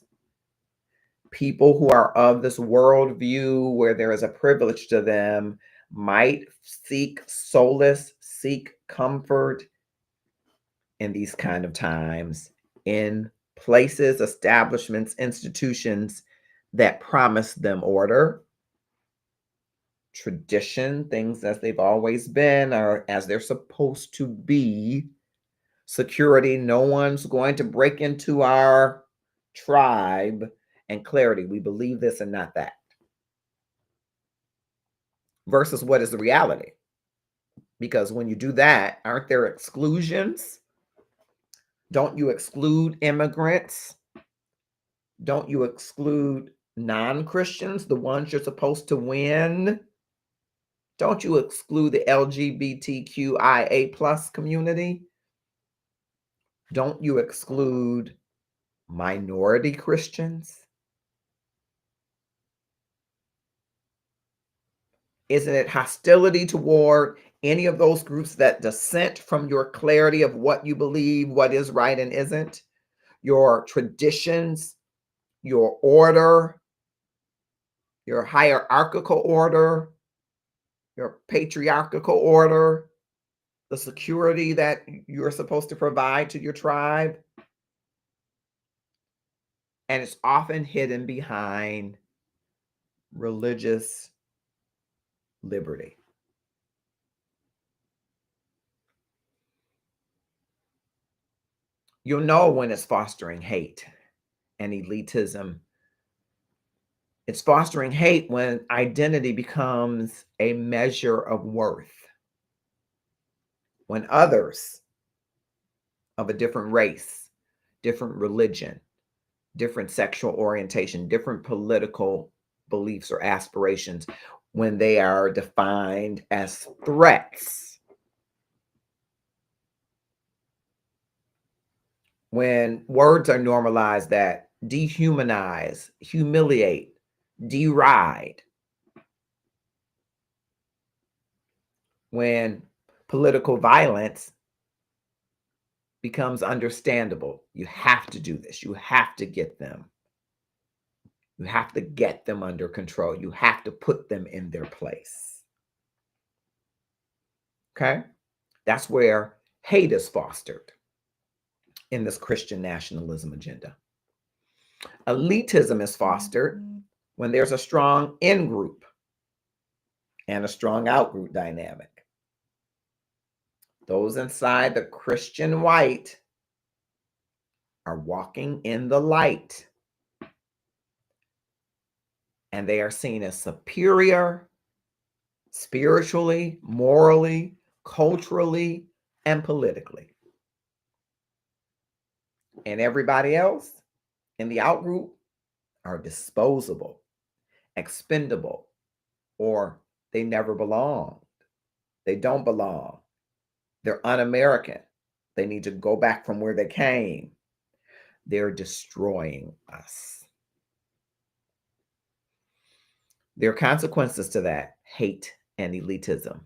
people who are of this worldview where there is a privilege to them might seek solace, seek comfort in these kind of times in places, establishments, institutions that promise them order, tradition, things as they've always been or as they're supposed to be, security, no one's going to break into our tribe, and clarity, we believe this and not that. Versus what is the reality? Because when you do that, aren't there exclusions? Don't you exclude immigrants? Don't you exclude non-Christians, the ones you're supposed to win? Don't you exclude the LGBTQIA plus community? Don't you exclude minority Christians? Isn't it hostility toward any of those groups that dissent from your clarity of what you believe, what is right and isn't, your traditions, your order, your hierarchical order, your patriarchal order, the security that you're supposed to provide to your tribe? And it's often hidden behind religious liberty. You'll know when it's fostering hate and elitism. It's fostering hate when identity becomes a measure of worth. When others of a different race, different religion, different sexual orientation, different political beliefs or aspirations, when they are defined as threats, when words are normalized that dehumanize, humiliate, deride, when political violence becomes understandable. You have to do this. You have to get them. You have to get them under control. You have to put them in their place. Okay? That's where hate is fostered in this Christian nationalism agenda. Elitism is fostered when there's a strong in group and a strong out group dynamic. Those inside the Christian white are walking in the light, and they are seen as superior spiritually, morally, culturally, and politically. And everybody else in the out group are disposable, expendable, or they never belong. They don't belong. They're un-American. They need to go back from where they came. They're destroying us. There are consequences to that hate and elitism.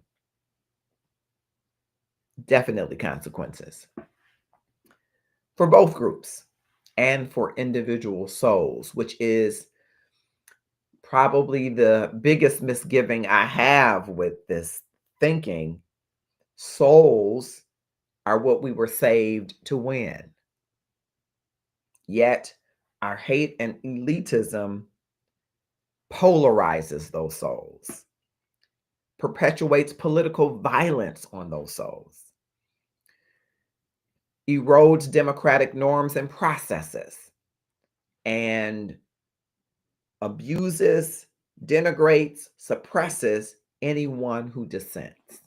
Definitely consequences for both groups and for individual souls, which is probably the biggest misgiving I have with this thinking. Souls are what we were saved to win. Yet our hate and elitism polarizes those souls, perpetuates political violence on those souls, erodes democratic norms and processes, and abuses, denigrates, suppresses anyone who dissents.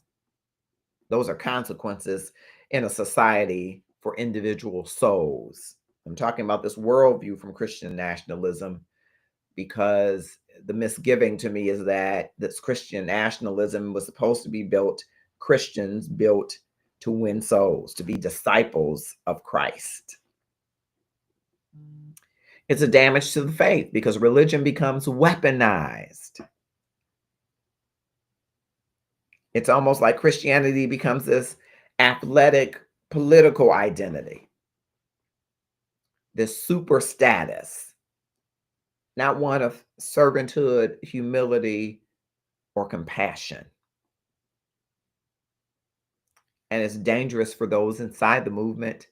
Those are consequences in a society for individual souls. I'm talking about this worldview from Christian nationalism because the misgiving to me is that this Christian nationalism was supposed to be Christians built to win souls, to be disciples of Christ. It's a damage to the faith because religion becomes weaponized. It's almost like Christianity becomes this athletic political identity, this super status, not one of servanthood, humility, or compassion. And it's dangerous for those inside the movement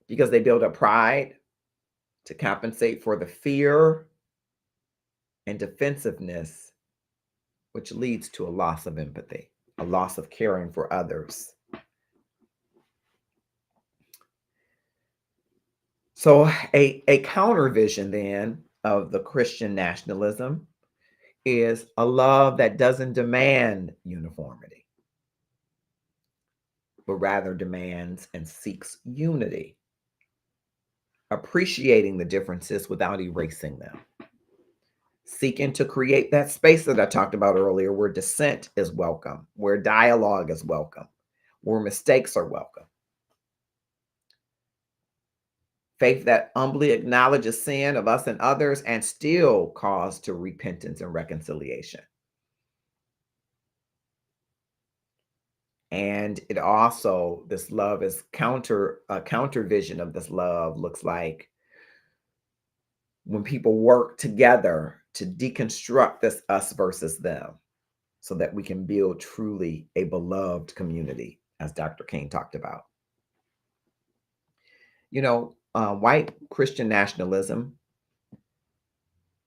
because they build up pride to compensate for the fear and defensiveness, which leads to a loss of empathy, a loss of caring for others. So a counter vision then of the Christian nationalism is a love that doesn't demand uniformity, but rather demands and seeks unity, appreciating the differences without erasing them, seeking to create that space that I talked about earlier where dissent is welcome, where dialogue is welcome, where mistakes are welcome. Faith that humbly acknowledges sin of us and others and still calls to repentance and reconciliation. And it also, this love is a counter vision of this love looks like when people work together to deconstruct this us versus them so that we can build truly a beloved community, as Dr. King talked about. White Christian nationalism,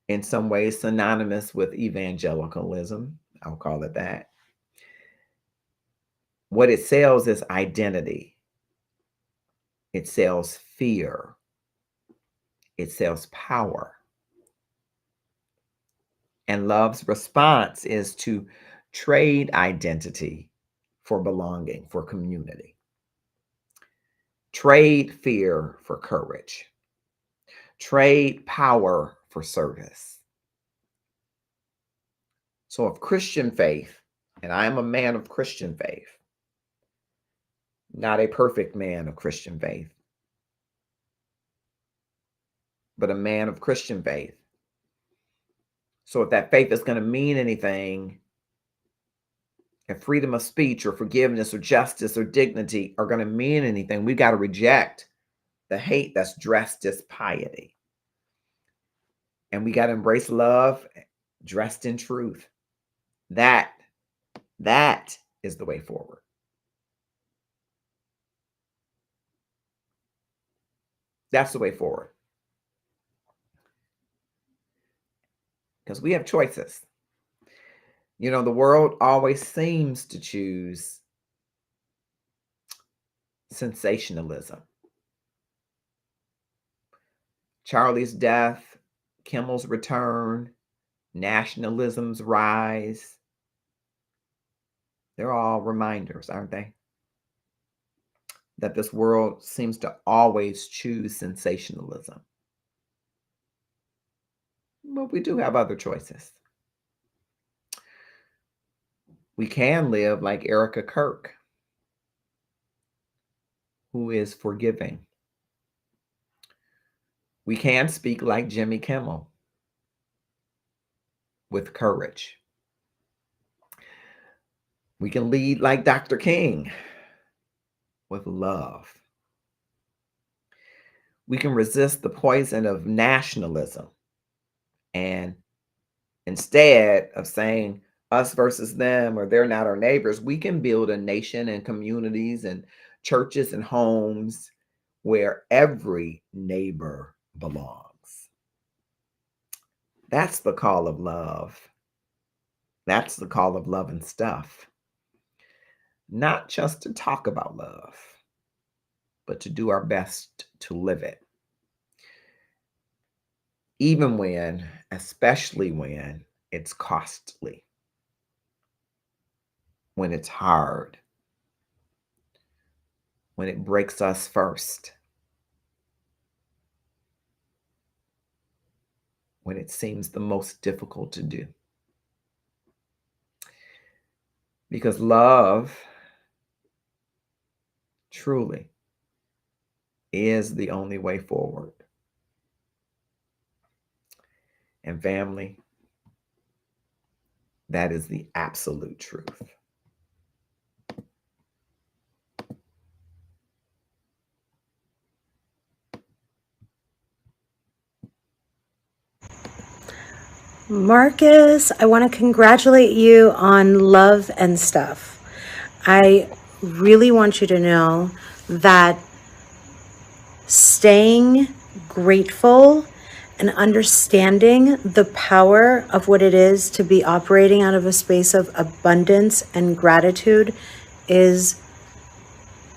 in some ways synonymous with evangelicalism, I'll call it that. What it sells is identity. It sells fear. It sells power. And love's response is to trade identity for belonging, for community. Trade fear for courage. Trade power for service. So of Christian faith, and I am a man of Christian faith, not a perfect man of Christian faith, but a man of Christian faith. So if that faith is going to mean anything, if freedom of speech or forgiveness or justice or dignity are going to mean anything, we've got to reject the hate that's dressed as piety. And we got to embrace love dressed in truth. That is the way forward. That's the way forward. Because we have choices. The world always seems to choose sensationalism. Charlie's death, Kimmel's return, nationalism's rise. They're all reminders, aren't they? That this world seems to always choose sensationalism. But we do have other choices. We can live like Erica Kirk, who is forgiving. We can speak like Jimmy Kimmel, with courage. We can lead like Dr. King with love. We can resist the poison of nationalism, and instead of saying us versus them or they're not our neighbors, we can build a nation and communities and churches and homes where every neighbor belongs. That's the call of love. That's the call of love and stuff. Not just to talk about love, but to do our best to live it. Even when, especially when it's costly, when it's hard, when it breaks us first, when it seems the most difficult to do. Because love truly is the only way forward. And family, that is the absolute truth. Marcus, I want to congratulate you on Love and Stuff. I really want you to know that staying grateful and understanding the power of what it is to be operating out of a space of abundance and gratitude is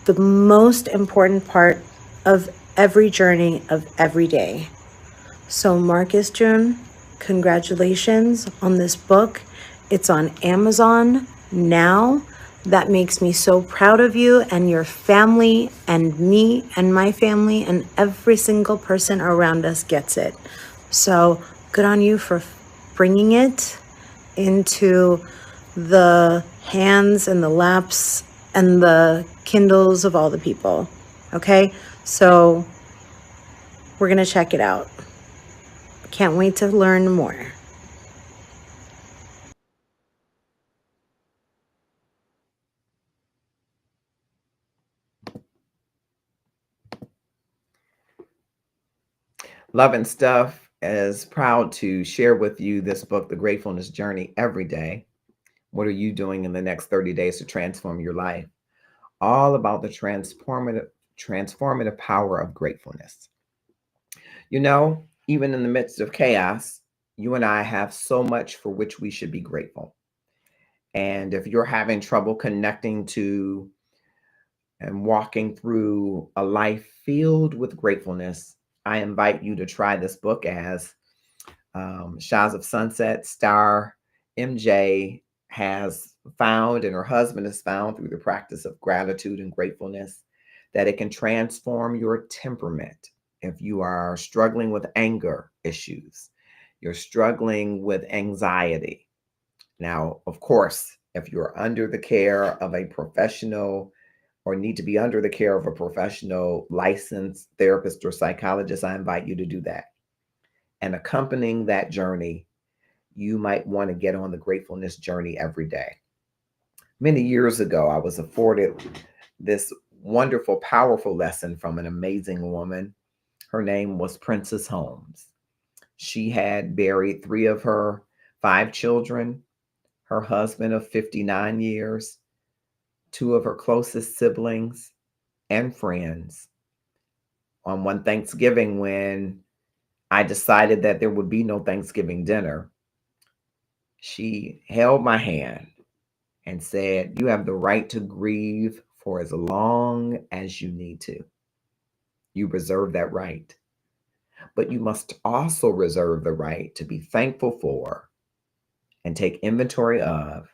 the most important part of every journey of every day. So Marcus June, congratulations on this book. It's on Amazon now. That makes me so proud of you and your family and me and my family, and every single person around us gets it. So good on you for bringing it into the hands and the laps and the Kindles of all the people. Okay, so we're going to check it out. Can't wait to learn more. Love and Stuff is proud to share with you this book, The Gratefulness Journey, every day. What are you doing in the next 30 days to transform your life? All about the transformative power of gratefulness. You know, even in the midst of chaos, you and I have so much for which we should be grateful. And if you're having trouble connecting to and walking through a life filled with gratefulness, I invite you to try this book as Shahs of Sunset star MJ has found, and her husband has found through the practice of gratitude and gratefulness, that it can transform your temperament. If you are struggling with anger issues, you're struggling with anxiety. Now, of course, if you're under the care of a professional or need to be under the care of a professional licensed therapist or psychologist, I invite you to do that. And accompanying that journey, you might want to get on the gratefulness journey every day. Many years ago, I was afforded this wonderful, powerful lesson from an amazing woman. Her name was Princess Holmes. She had buried 3 of her 5 children, her husband of 59 years, 2 of her closest siblings and friends on one Thanksgiving when I decided that there would be no Thanksgiving dinner. She held my hand and said, "You have the right to grieve for as long as you need to. You reserve that right. But you must also reserve the right to be thankful for and take inventory of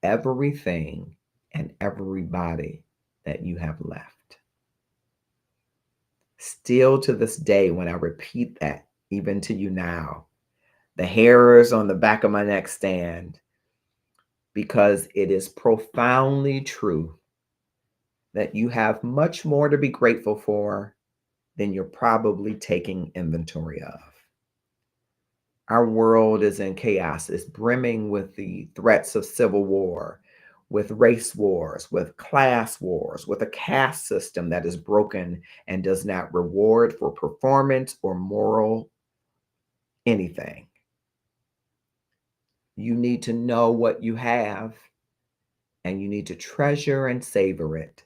everything and everybody that you have left." Still to this day, when I repeat that, even to you now, the hairs on the back of my neck stand, because it is profoundly true that you have much more to be grateful for than you're probably taking inventory of. Our world is in chaos. It's brimming with the threats of civil war, with race wars, with class wars, with a caste system that is broken and does not reward for performance or moral anything. You need to know what you have, and you need to treasure and savor it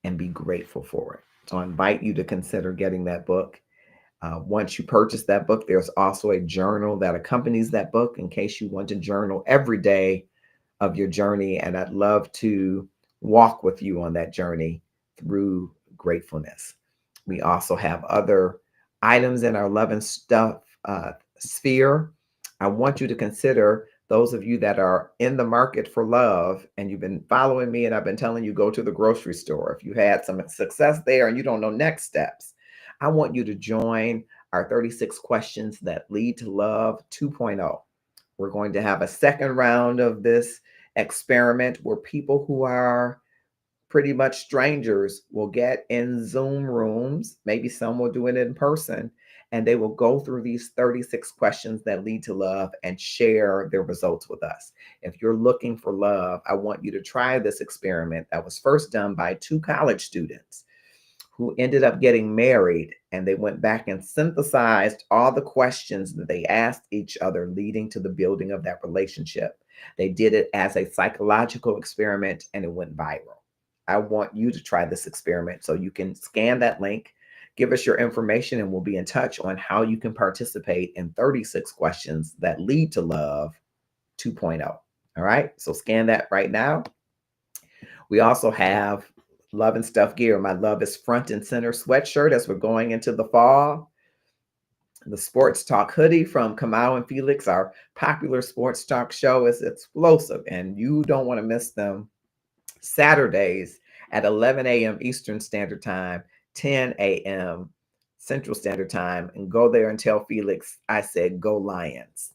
and be grateful for it. So I invite you to consider getting that book. Once you purchase that book, there's also a journal that accompanies that book in case you want to journal every day of your journey. And I'd love to walk with you on that journey through gratefulness. We also have other items in our love and stuff sphere. I want you to consider those of you that are in the market for love and you've been following me and I've been telling you go to the grocery store. If you had some success there and you don't know next steps, I want you to join our 36 questions that lead to love 2.0. We're going to have a second round of this experiment where people who are pretty much strangers will get in Zoom rooms. Maybe some will do it in person, and they will go through these 36 questions that lead to love and share their results with us. If you're looking for love, I want you to try this experiment that was first done by 2 college students who ended up getting married, and they went back and synthesized all the questions that they asked each other leading to the building of that relationship. They did it as a psychological experiment and it went viral. I want you to try this experiment, so you can scan that link, give us your information, and we'll be in touch on how you can participate in 36 questions that lead to love 2.0. All right, so scan that right now. We also have Love and Stuff gear. My Love is Front and Center sweatshirt as we're going into the fall. The Sports Talk hoodie from Kamau and Felix, our popular sports talk show, is explosive, and you don't want to miss them. Saturdays at 11 a.m. Eastern Standard Time, 10 a.m. Central Standard Time, and go there and tell Felix I said go Lions.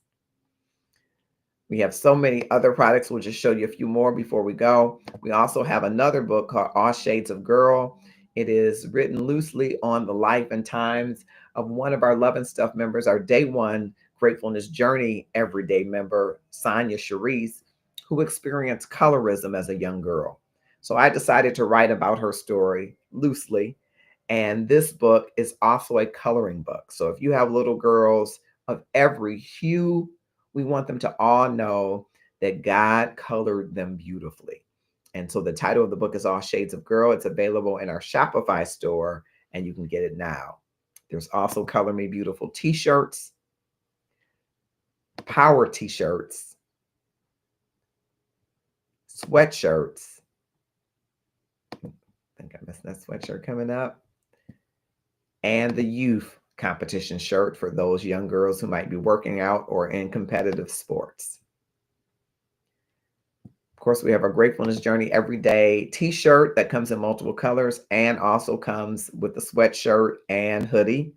We have so many other products. We'll just show you a few more before we go. We also have another book called All Shades of Girl. It is written loosely on the life and times of one of our Love and Stuff members, our day one Gratefulness Journey everyday member, Sonia Cherise, who experienced colorism as a young girl. So I decided to write about her story loosely. And this book is also a coloring book. So if you have little girls of every hue, we want them to all know that God colored them beautifully. And so the title of the book is All Shades of Girl. It's available in our Shopify store, and you can get it now. There's also Color Me Beautiful t-shirts, power t-shirts, sweatshirts. I think I missed that sweatshirt coming up. And the youth competition shirt for those young girls who might be working out or in competitive sports. Of course, we have our Gratefulness Journey Everyday t-shirt that comes in multiple colors and also comes with the sweatshirt and hoodie.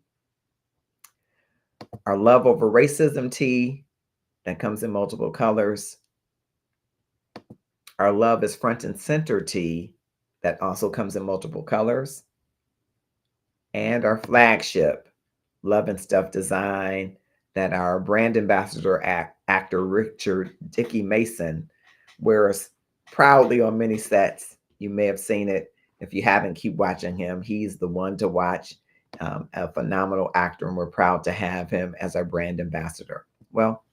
Our Love Over Racism tee that comes in multiple colors. Our Love is Front and Center tee that also comes in multiple colors. And our flagship Love and Stuff design that our brand ambassador actor Richard Dickey Mason wears proudly on many sets. You may have seen it. If you haven't, keep watching him. He's the one to watch, a phenomenal actor, and we're proud to have him as our brand ambassador. Well,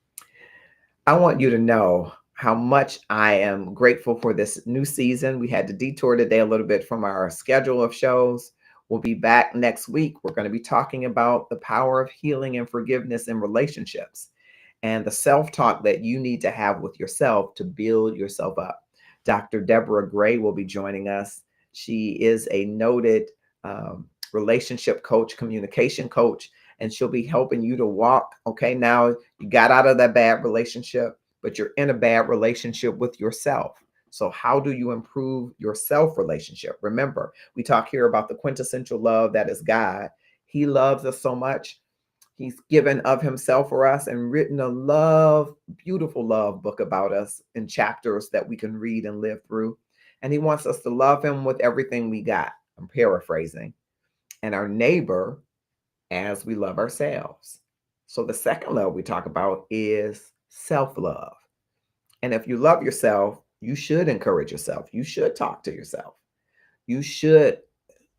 I want you to know how much I am grateful for this new season. We had to detour today a little bit from our schedule of shows. We'll be back next week. We're going to be talking about the power of healing and forgiveness in relationships and the self-talk that you need to have with yourself to build yourself up. Dr. Deborah Gray will be joining us. She is a noted relationship coach, communication coach, and she'll be helping you to walk. Okay, now you got out of that bad relationship, but you're in a bad relationship with yourself. So how do you improve your self relationship? Remember, we talk here about the quintessential love that is God. He loves us so much. He's given of himself for us and written a love, beautiful love book about us in chapters that we can read and live through. And he wants us to love him with everything we got. I'm paraphrasing. And our neighbor as we love ourselves. So the second love we talk about is self-love. And if you love yourself, you should encourage yourself. You should talk to yourself. You should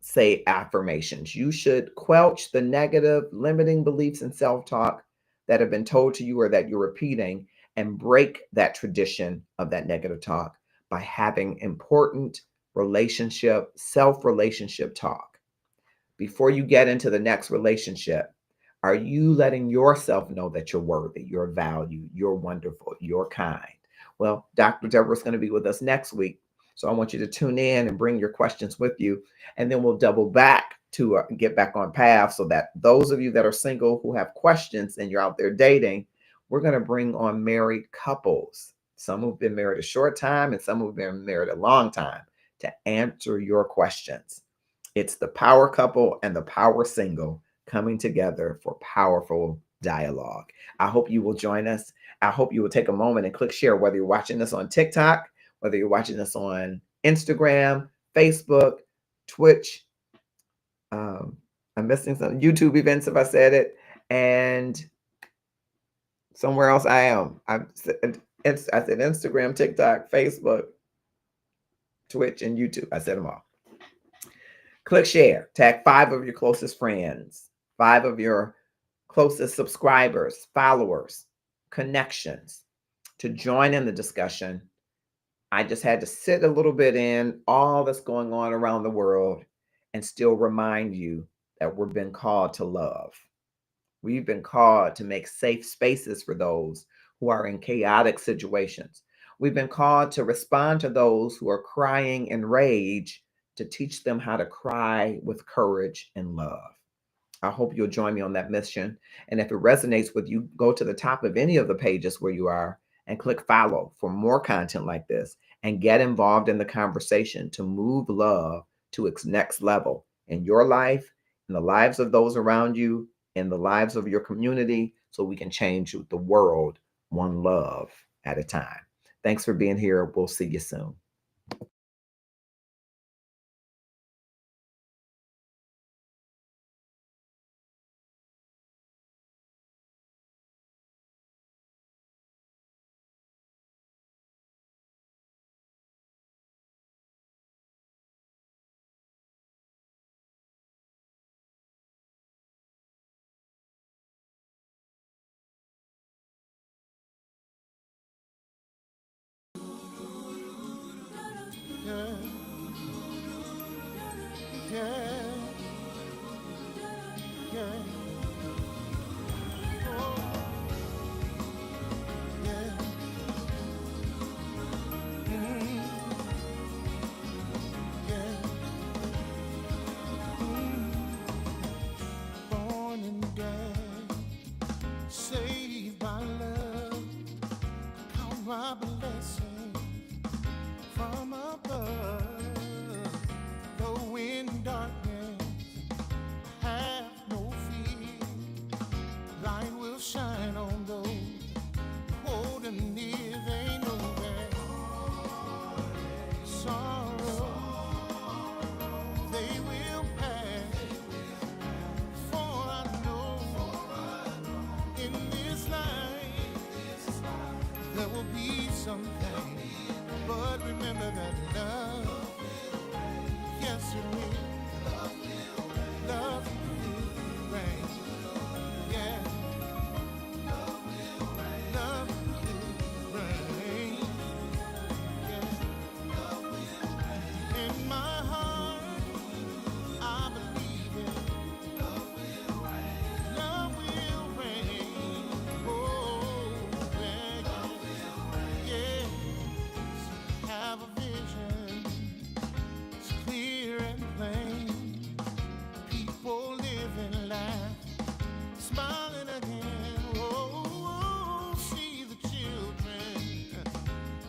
say affirmations. You should quelch the negative, limiting beliefs and self talk that have been told to you or that you're repeating and break that tradition of that negative talk by having important self relationship talk. Before you get into the next relationship, are you letting yourself know that you're worthy, you're valued, you're wonderful, you're kind? Well, Dr. Deborah is going to be with us next week. So I want you to tune in and bring your questions with you. And then we'll double back to get back on path so that those of you that are single who have questions and you're out there dating, we're going to bring on married couples, some who've been married a short time and some who've been married a long time, to answer your questions. It's the power couple and the power single coming together for powerful dialogue. I hope you will join us. I hope you will take a moment and click share, whether you're watching this on TikTok, whether you're watching this on Instagram, Facebook, Twitch. I'm missing some YouTube events if I said it, and somewhere else I am. I said Instagram, TikTok, Facebook, Twitch, and YouTube. I said them all. Click share. Tag 5 of your closest friends, 5 of your closest subscribers, followers, connections to join in the discussion. I just had to sit a little bit in all that's going on around the world and still remind you that we've been called to love. We've been called to make safe spaces for those who are in chaotic situations. We've been called to respond to those who are crying in rage, to teach them how to cry with courage and love. I hope you'll join me on that mission. And if it resonates with you, go to the top of any of the pages where you are and click follow for more content like this and get involved in the conversation to move love to its next level in your life, in the lives of those around you, in the lives of your community, so we can change the world one love at a time. Thanks for being here. We'll see you soon. Yeah, yeah, yeah. Oh, yeah. Mm, yeah. Born and dead, saved by love, count my blessing from above. Though in darkness, have no fear. Light will shine on those holding near. They know that sorrow they will pass. For I know in this life there will be something. But remember that love, yes it will. Love will reign. Yeah, love will reign. Yeah. In my heart, I believe it. Love will reign. Oh, yeah, yeah. Have a vision, it's clear and plain. People living life, smiling again. Oh, see the children,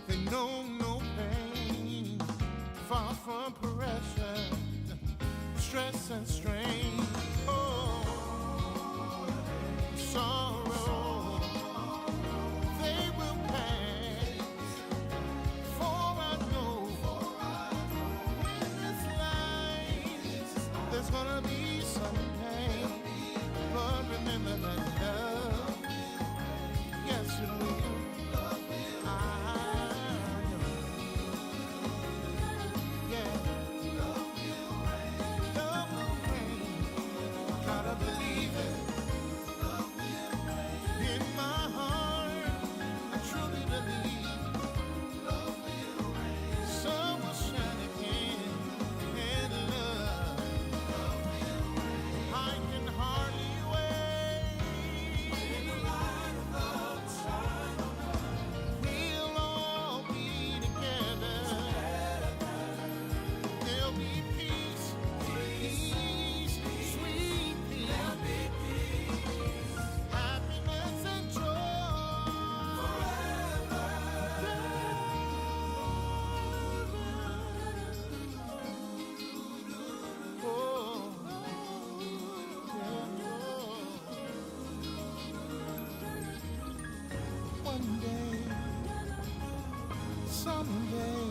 they know no pain. Far from pressure, stress and strain. Oh, sorrow, they will pass. For I know in this life there's gonna be some pain. But remember that love someday